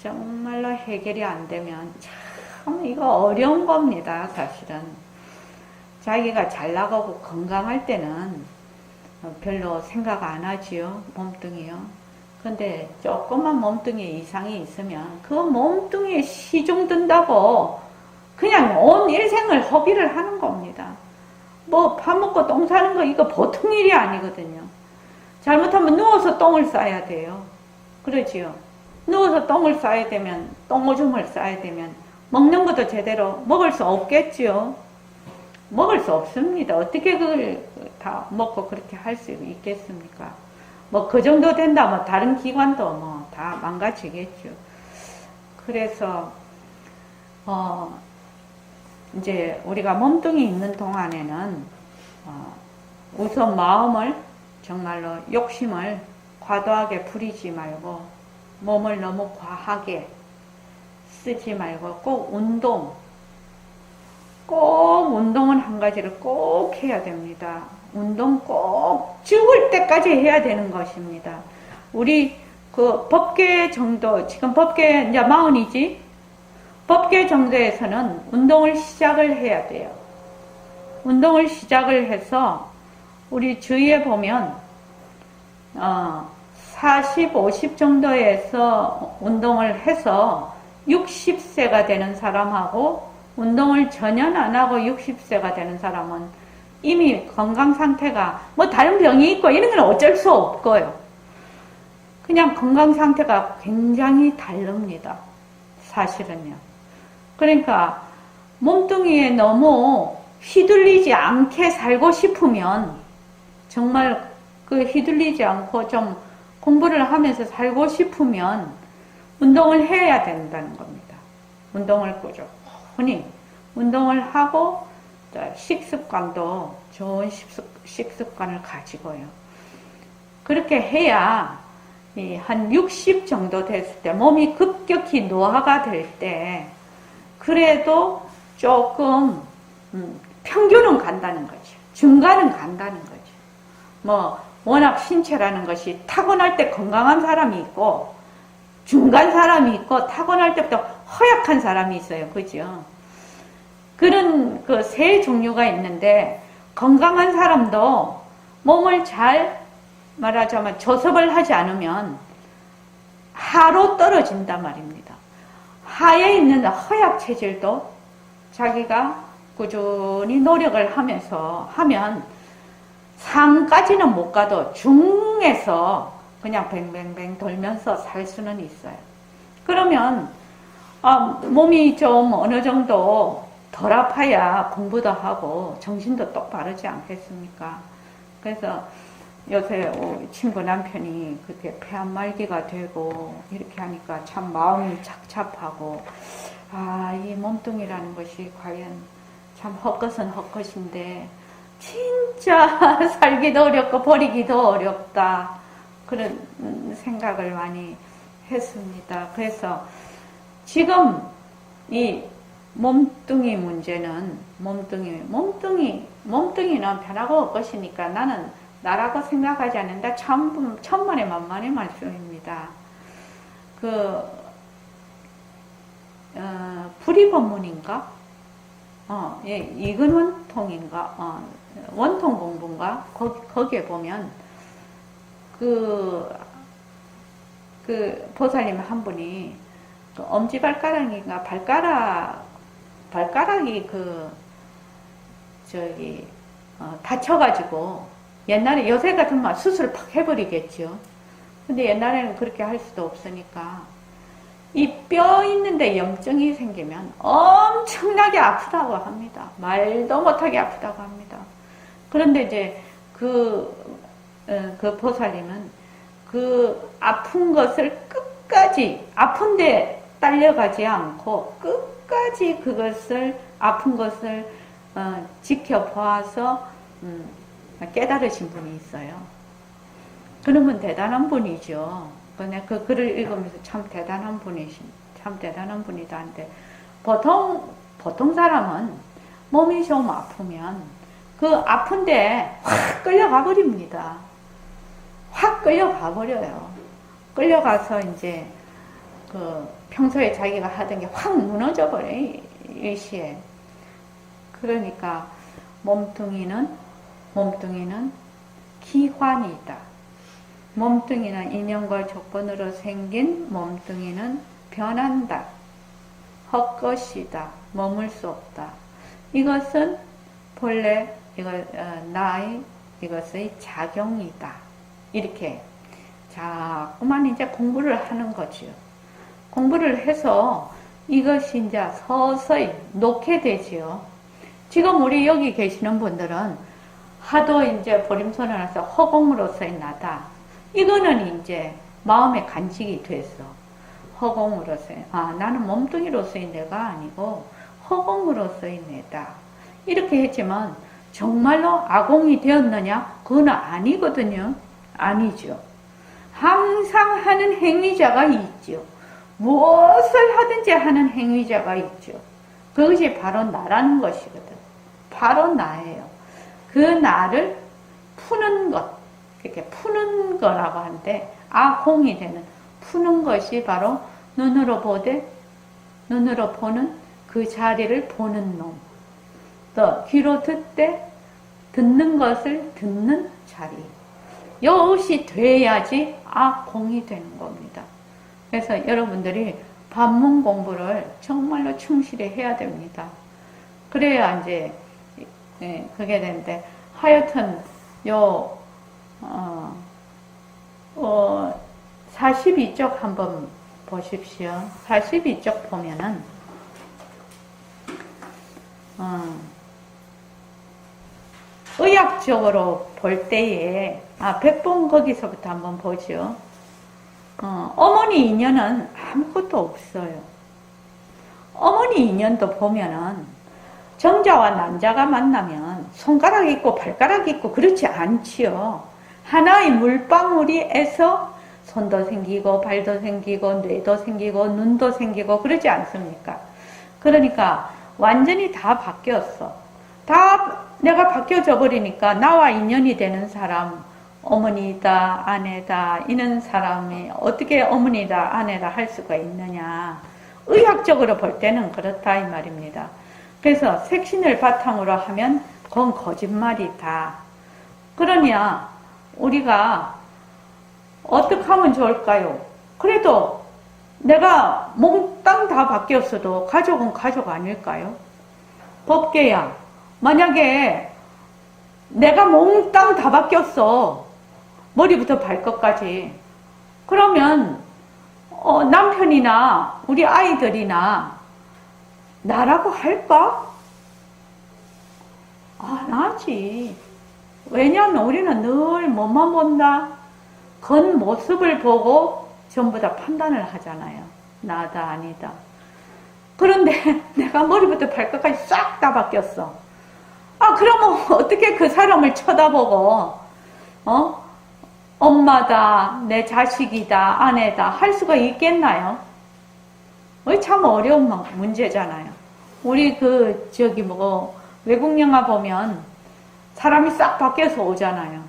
정말로 해결이 안 되면 참 이거 어려운 겁니다. 사실은 자기가 잘 나가고 건강할 때는 별로 생각 안 하지요. 몸뚱이요. 근데 조금만 몸뚱이에 이상이 있으면 그 몸뚱이에 시중 든다고 그냥 온 일생을 허비를 하는 겁니다. 뭐 밥 먹고 똥 싸는 거 이거 보통 일이 아니거든요. 잘못하면 누워서 똥을 싸야 돼요. 그러지요. 누워서 똥을 싸야 되면 똥오줌을 싸야 되면 먹는 것도 제대로 먹을 수 없겠지요. 먹을 수 없습니다. 어떻게 그걸 다 먹고 그렇게 할 수 있겠습니까? 뭐 그 정도 된다면 다른 기관도 뭐 다 망가지겠죠. 그래서 이제 우리가 몸뚱이 있는 동안에는 우선 마음을 정말로 욕심을 과도하게 부리지 말고 몸을 너무 과하게 쓰지 말고 꼭 운동은 한 가지를 꼭 해야 됩니다. 운동 꼭 죽을 때까지 해야 되는 것입니다. 우리 그 법계 정도, 지금 법계 이제 40이지? 법계 정도에서는 운동을 시작을 해야 돼요. 운동을 시작을 해서 우리 주위에 보면 40, 50 정도에서 운동을 해서 60세가 되는 사람하고 운동을 전혀 안 하고 60세가 되는 사람은 이미 건강 상태가 뭐 다른 병이 있고 이런 건 어쩔 수 없고요. 그냥 건강 상태가 굉장히 다릅니다. 사실은요. 그러니까 몸뚱이에 너무 휘둘리지 않게 살고 싶으면 정말 그 휘둘리지 않고 좀 공부를 하면서 살고 싶으면 운동을 해야 된다는 겁니다. 운동을 꾸준히 운동을 하고 식습관도 좋은 식습관을 가지고요. 그렇게 해야 한 60 정도 됐을 때 몸이 급격히 노화가 될 때 그래도 조금 평균은 간다는 거죠. 중간은 간다는 거죠. 뭐 워낙 신체라는 것이 타고날 때 건강한 사람이 있고 중간 사람이 있고 타고날 때부터 허약한 사람이 있어요. 그죠? 그런 그 세 종류가 있는데 건강한 사람도 몸을 잘 말하자면 조섭을 하지 않으면 하로 떨어진단 말입니다. 하에 있는 허약 체질도 자기가 꾸준히 노력을 하면서 하면 상까지는 못 가도 중에서 그냥 뱅뱅뱅 돌면서 살 수는 있어요. 그러면 몸이 좀 어느 정도 덜 아파야 공부도 하고 정신도 똑바르지 않겠습니까? 그래서 요새 친구 남편이 그렇게 폐암 말기가 되고 이렇게 하니까 참 마음이 착잡하고 이 몸뚱이라는 것이 과연 참 헛것은 헛것인데 진짜 살기도 어렵고 버리기도 어렵다 그런 생각을 많이 했습니다. 그래서 지금 이 몸뚱이 문제는 몸뚱이는 변하고 올 것이니까 나는 나라고 생각하지 않는다. 천만의 만만의 말씀입니다. 불이법문인가? 예, 이근원통인가? 원통 공부인가? 거기에 보면 그 보살님 한 분이 엄지발가락인가? 발가락이 다쳐가지고 옛날에 요새 같으면 수술을 팍 해버리겠죠. 근데 옛날에는 그렇게 할 수도 없으니까 이 뼈 있는데 염증이 생기면 엄청나게 아프다고 합니다. 말도 못하게 아프다고 합니다. 그런데 이제 그 보살님은 그 아픈 것을 끝까지 아픈데 딸려가지 않고 끝까지 그것을 아픈 것을 지켜보아서 깨달으신 분이 있어요. 그러면 대단한 분이죠. 그 글을 읽으면서 참 대단한 분이다 한데 보통 사람은 몸이 좀 아프면 그 아픈데 확 끌려가 버립니다. 확 끌려가 버려요. 끌려가서 이제 평소에 자기가 하던 게 확 무너져 버려요. 일시에. 그러니까 몸뚱이는 기관이다. 몸뚱이는 인연과 조건으로 생긴 몸뚱이는 변한다. 헛것이다. 머물 수 없다. 이것은 본래 이것의 작용이다. 이렇게 자꾸만 이제 공부를 하는 거죠. 공부를 해서 이것이 이제 서서히 놓게 되지요. 지금 우리 여기 계시는 분들은 하도 이제 보림선을 해서 허공으로서의 나다. 이거는 이제 마음에 간직이 됐어. 허공으로서의, 나는 몸뚱이로서의 내가 아니고 허공으로서의 내다. 이렇게 했지만 정말로 아공이 되었느냐? 그건 아니거든요. 아니죠. 항상 하는 행위자가 있죠. 무엇을 하든지 하는 행위자가 있죠. 그것이 바로 나라는 것이거든. 바로 나예요. 그 나를 푸는 것, 이렇게 푸는 거라고 하는데, 아공이 되는, 푸는 것이 바로 눈으로 보는 그 자리를 보는 놈. 또 귀로 듣는 것을 듣는 자리. 이것이 돼야지 악공이 되는 겁니다. 그래서 여러분들이 반문 공부를 정말로 충실히 해야 됩니다. 그래야 이제 그게 되는데 하여튼 42쪽 한번 보십시오. 42쪽 보면은 의학적으로 볼 때에 백본 거기서부터 한번 보죠. 어머니 인연은 아무것도 없어요. 어머니 인연도 보면은 정자와 난자가 만나면 손가락 있고 발가락 있고 그렇지 않지요. 하나의 물방울이에서 손도 생기고 발도 생기고 뇌도 생기고 눈도 생기고 그러지 않습니까? 그러니까 완전히 다 바뀌었어. 다 내가 바뀌어져 버리니까 나와 인연이 되는 사람, 어머니다, 아내다 이런 사람이 어떻게 어머니다, 아내다 할 수가 있느냐. 의학적으로 볼 때는 그렇다 이 말입니다. 그래서 색신을 바탕으로 하면 그건 거짓말이다. 그러냐 우리가 어떻게 하면 좋을까요? 그래도 내가 몽땅 다 바뀌었어도 가족은 가족 아닐까요? 법계야, 만약에 내가 몽땅 다 바뀌었어. 머리부터 발끝까지. 그러면 남편이나 우리 아이들이나 나라고 할까? 안 하지. 왜냐하면 우리는 늘 뭐만 본다? 겉모습을 보고 전부 다 판단을 하잖아요. 나다 아니다. 그런데 내가 머리부터 발끝까지 싹 다 바뀌었어. 그러면 어떻게 그 사람을 쳐다보고 엄마다, 내 자식이다, 아내다 할 수가 있겠나요? 참 어려운 문제잖아요. 우리 외국 영화 보면 사람이 싹 바뀌어서 오잖아요.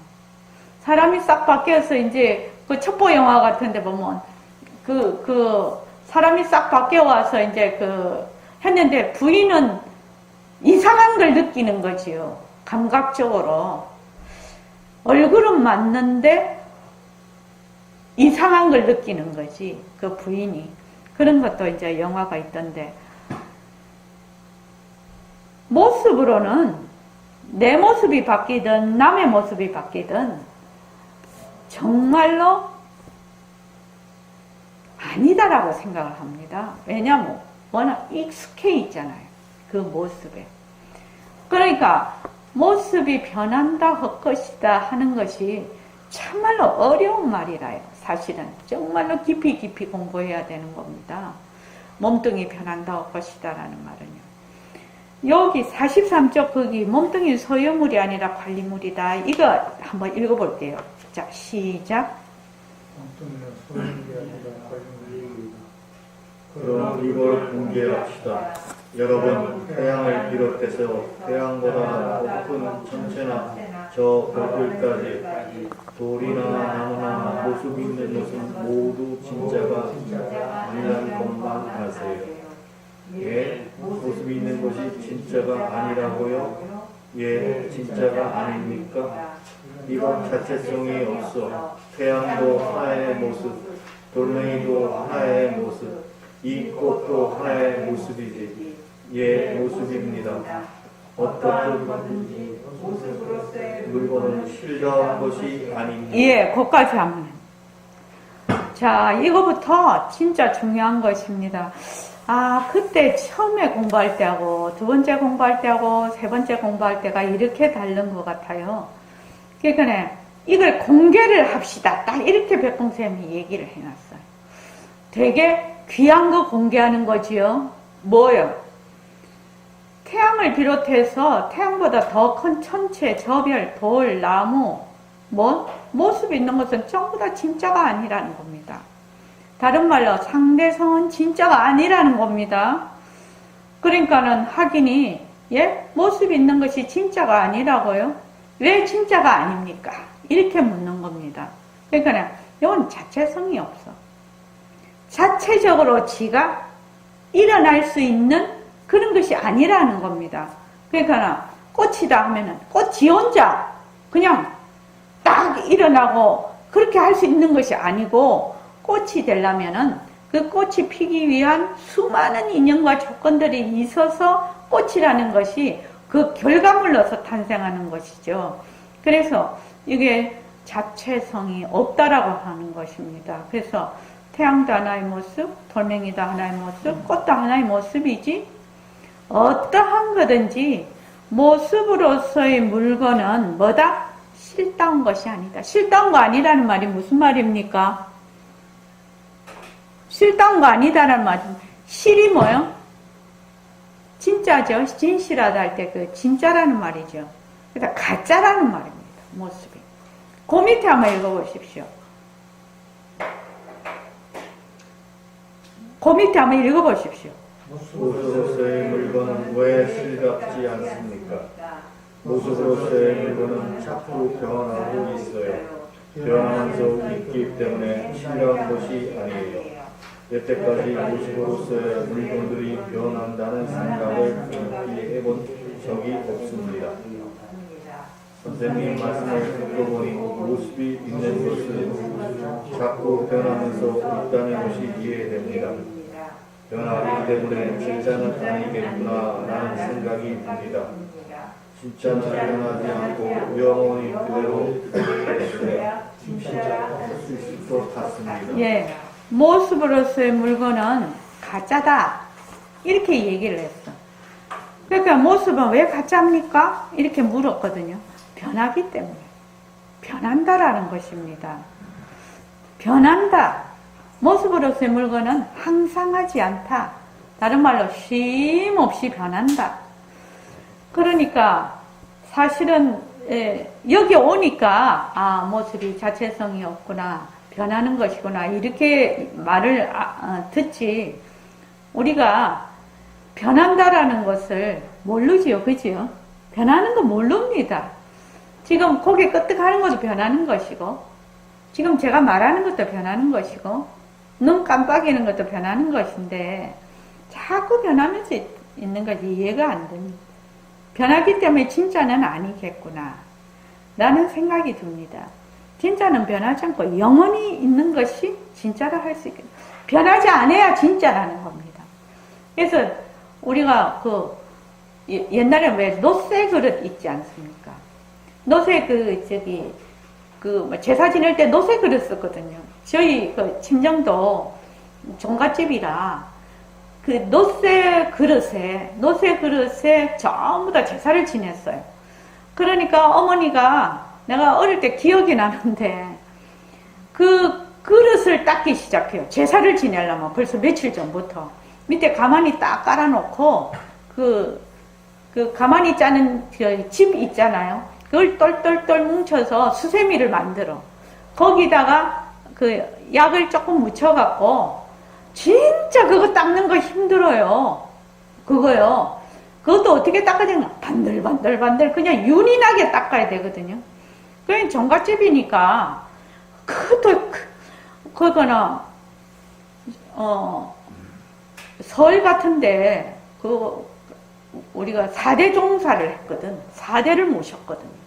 사람이 싹 바뀌어서 이제 그 첩보 영화 같은 데 보면 사람이 싹 바뀌어 와서 이제 했는데 부인은 이상한 걸 느끼는 거지요. 감각적으로. 얼굴은 맞는데 이상한 걸 느끼는 거지. 그 부인이. 그런 것도 이제 영화가 있던데. 모습으로는 내 모습이 바뀌든 남의 모습이 바뀌든 정말로 아니다라고 생각을 합니다. 왜냐하면 워낙 익숙해 있잖아요. 그 모습에. 그러니까 모습이 변한다 할 것이다 하는 것이 참말로 어려운 말이라요. 사실은 정말로 깊이 공부해야 되는 겁니다. 몸뚱이 변한다 할 것이다 라는 말은요. 여기 43쪽 거기 몸뚱이 소유물이 아니라 관리물이다. 이거 한번 읽어볼게요. 자, 시작. 몸뚱이는 소유물이 아니라 관리물이다. 그럼 이걸 공개합시다. 여러분, 태양을 비롯해서 태양보다 더 큰 천체나 저 별들까지 돌이나 나무나 모습 있는 것은 모두 진짜가 아니라는 것만 아세요. 예, 모습 있는 것이 진짜가 아니라고요? 예, 진짜가 아닙니까? 이건 자체성이 없어. 태양도 하나의 모습, 돌멩이도 하나의 모습, 이 꽃도 하나의 모습이지. 예, 모습입니다. 어떻든지 물건은 실려한 것이 아닙니다. 예, 거기까지 하면. 자, 이거부터 진짜 중요한 것입니다. 그때 처음에 공부할 때하고 두 번째 공부할 때하고 세 번째 공부할 때가 이렇게 다른 것 같아요. 그러니까 이걸 공개를 합시다. 딱 이렇게 백봉쌤이 얘기를 해놨어요. 되게 귀한 거 공개하는 거지요. 뭐요? 태양을 비롯해서 태양보다 더 큰 천체, 저별, 돌, 나무, 모습이 있는 것은 전부 다 진짜가 아니라는 겁니다. 다른 말로 상대성은 진짜가 아니라는 겁니다. 그러니까는 확인이 모습이 있는 것이 진짜가 아니라고요? 왜 진짜가 아닙니까? 이렇게 묻는 겁니다. 그러니까 이건 자체성이 없어. 자체적으로 지가 일어날 수 있는 그런 것이 아니라는 겁니다. 그러니까 꽃이다 하면은 꽃이 혼자 그냥 딱 일어나고 그렇게 할 수 있는 것이 아니고 꽃이 되려면은 그 꽃이 피기 위한 수많은 인연과 조건들이 있어서 꽃이라는 것이 그 결과물로서 탄생하는 것이죠. 그래서 이게 자체성이 없다라고 하는 것입니다. 그래서 태양도 하나의 모습, 돌멩이도 하나의 모습, 꽃도 하나의 모습이지 어떠한 거든지 모습으로서의 물건은 뭐다? 실다운 것이 아니다. 실다운 거 아니라는 말이 무슨 말입니까? 실다운 거 아니다라는 말은 실이 뭐요? 진짜죠. 진실하다 할 때 그 진짜라는 말이죠. 그러니까 가짜라는 말입니다. 모습이. 그 밑에 한번 읽어보십시오. 그 밑에 한번 읽어보십시오. 모습으로서의 물건은 왜 실갑지 않습니까? 모습으로서의 물건은 자꾸 변하고 있어요. 변하면서 있기 때문에 실한 것이 아니에요. 여태까지 모습으로서의 물건들이 변한다는 생각을 해본 적이 없습니다. 선생님 말씀을 듣고 보니 모습이 있는 것은 자꾸 변하면서 있다는 것이 이해됩니다. 변하기 때문에 진짜는 아니겠구나라는 생각이 듭니다. 진짜는 변하지 않고 영원히 그대로 있어야 진짜할 수 있을 것 같습니다. 예, 모습으로서의 물건은 가짜다 이렇게 얘기를 했어. 그러니까 모습은 왜 가짜입니까? 이렇게 물었거든요. 변하기 때문에. 변한다라는 것입니다. 변한다. 모습으로서의 물건은 항상하지 않다. 다른 말로 쉼 없이 변한다. 그러니까 사실은 여기 오니까 모습이 자체성이 없구나. 변하는 것이구나. 이렇게 말을 듣지. 우리가 변한다라는 것을 모르지요. 그지요? 변하는 거 모릅니다. 지금 고개 끄덕하는 것도 변하는 것이고, 지금 제가 말하는 것도 변하는 것이고, 눈 깜빡이는 것도 변하는 것인데, 자꾸 변하면서 있는 것이 이해가 안 됩니다. 변하기 때문에 진짜는 아니겠구나. 라는 생각이 듭니다. 진짜는 변하지 않고 영원히 있는 것이 진짜라 할 수 있겠다. 변하지 않아야 진짜라는 겁니다. 그래서 우리가 옛날에 왜 노쇠 그릇 있지 않습니까? 노쇠 제사 지낼 때 노쇠 그릇 썼거든요. 저희 친정도 종갓집이라 그 노쇠 그릇에 전부 다 제사를 지냈어요. 그러니까 어머니가 내가 어릴 때 기억이 나는데 그 그릇을 닦기 시작해요. 제사를 지내려면 벌써 며칠 전부터 밑에 가만히 딱 깔아놓고 그 가만히 짜는 집 있잖아요. 그걸 똘똘똘 뭉쳐서 수세미를 만들어. 거기다가 그 약을 조금 묻혀갖고 진짜 그거 닦는 거 힘들어요. 그거요. 그것도 어떻게 닦아야 되나? 반들반들 그냥 윤이 나게 닦아야 되거든요. 그냥 종갓집이니까 그거는 설 같은데 우리가 4대 종사를 했거든. 4대를 모셨거든요.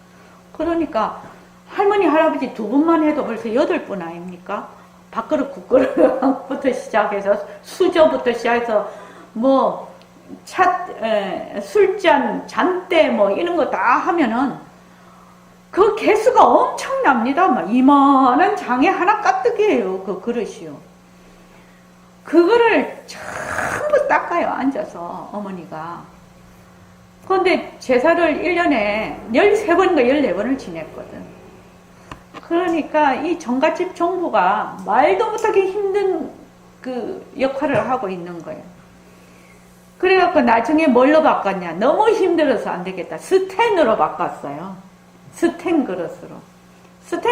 그러니까 할머니 할아버지 두 분만 해도 벌써 8분 아닙니까? 밥그릇 국그릇부터 시작해서 수저부터 시작해서 술잔 잔대 이런 거 다 하면은 그 개수가 엄청납니다. 막 이만한 장에 하나 가득이에요. 그 그릇이요. 그거를 전부 닦아요. 앉아서 어머니가. 그런데 제사를 1년에 13번인가 14번을 지냈거든. 그러니까 이 종갓집 종부가 말도 못하게 힘든 그 역할을 하고 있는 거예요. 그래갖고 나중에 뭘로 바꿨냐? 너무 힘들어서 안 되겠다. 스텐으로 바꿨어요. 스텐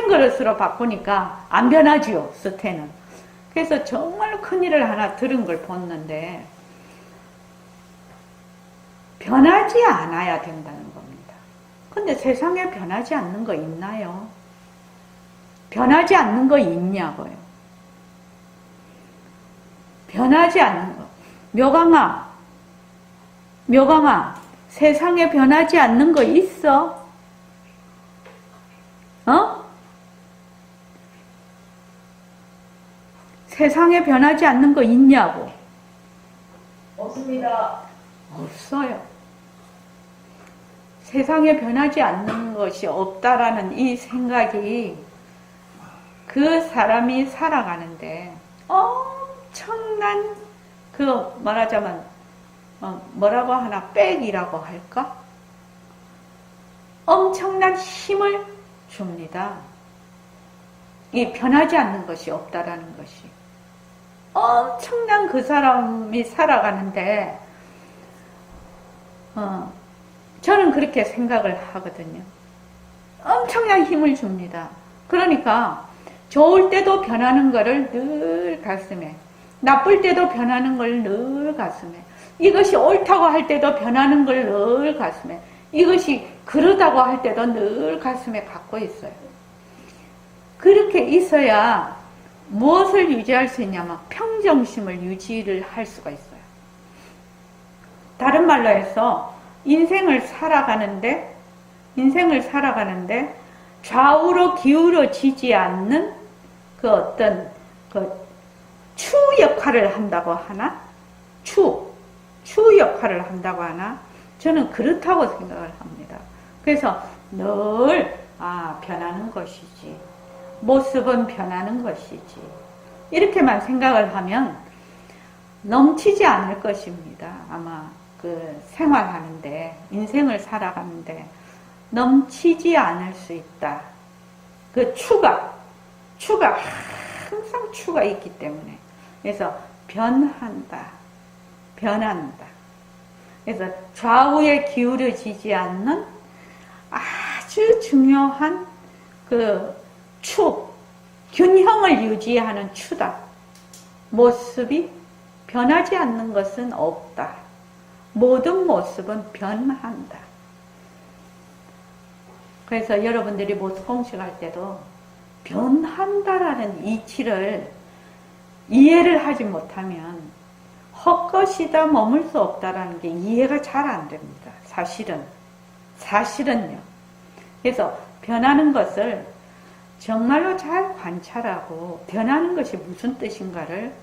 그릇으로 바꾸니까 안 변하지요. 스텐은. 그래서 정말 큰일을 하나 들은 걸 봤는데 변하지 않아야 된다는 겁니다. 근데 세상에 변하지 않는 거 있나요? 변하지 않는 거 있냐고요. 변하지 않는 거. 묘강아, 세상에 변하지 않는 거 있어? 세상에 변하지 않는 거 있냐고. 없습니다. 없어요. 세상에 변하지 않는 것이 없다라는 이 생각이 그 사람이 살아가는데 엄청난 그 말하자면 뭐라고 하나 백이라고 할까? 엄청난 힘을 줍니다. 이 변하지 않는 것이 없다라는 것이 엄청난 그 사람이 살아가는데 저는 그렇게 생각을 하거든요. 엄청난 힘을 줍니다. 그러니까 좋을 때도 변하는 것을 늘 가슴에, 나쁠 때도 변하는 걸 늘 가슴에, 이것이 옳다고 할 때도 변하는 걸 늘 가슴에, 이것이 그러다고 할 때도 늘 가슴에 갖고 있어요. 그렇게 있어야 무엇을 유지할 수 있냐면 평정심을 유지를 할 수가 있어요. 다른 말로 해서 인생을 살아가는데 좌우로 기울어지지 않는 그 어떤 그 추 역할을 한다고 하나? 추 역할을 한다고 하나? 저는 그렇다고 생각을 합니다. 그래서 늘 변하는 것이지, 모습은 변하는 것이지, 이렇게만 생각을 하면 넘치지 않을 것입니다. 아마 그 생활하는데, 인생을 살아가는데 넘치지 않을 수 있다. 그 추가 항상 추가 있기 때문에. 그래서 변한다. 그래서 좌우에 기울어지지 않는 아주 중요한 그 균형을 유지하는 추다. 모습이 변하지 않는 것은 없다. 모든 모습은 변한다. 그래서 여러분들이 모습 공식할 때도 변한다라는 이치를 이해를 하지 못하면 헛것이다, 머물 수 없다라는 게 이해가 잘 안 됩니다. 사실은요. 그래서 변하는 것을 정말로 잘 관찰하고 변하는 것이 무슨 뜻인가를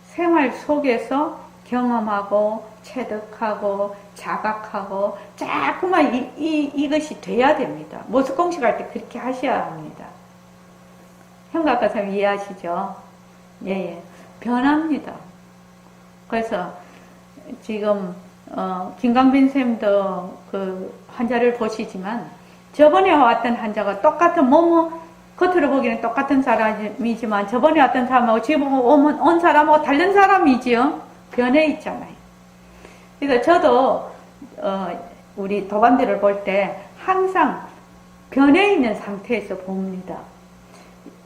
생활 속에서 경험하고 체득하고 자각하고 자꾸만 이것이 돼야 됩니다. 모습 공식할 때 그렇게 하셔야 합니다. 형각과 참 이해하시죠? 예. 변합니다. 그래서 지금 김강빈 쌤도 그 환자를 보시지만 저번에 왔던 환자가 똑같은 겉으로 보기에는 똑같은 사람이지만 저번에 왔던 사람하고 지금 온 사람하고 다른 사람이지요. 변해 있잖아요. 그래서 저도 우리 도반들을 볼 때 항상 변해 있는 상태에서 봅니다.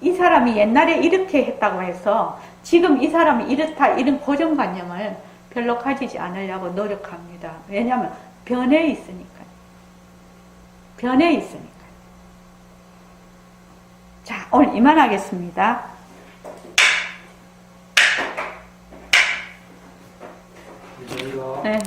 이 사람이 옛날에 이렇게 했다고 해서 지금 이 사람이 이렇다 이런 고정관념을 별로 가지지 않으려고 노력합니다. 왜냐하면 변해 있으니까요. 자, 오늘 이만하겠습니다. 네.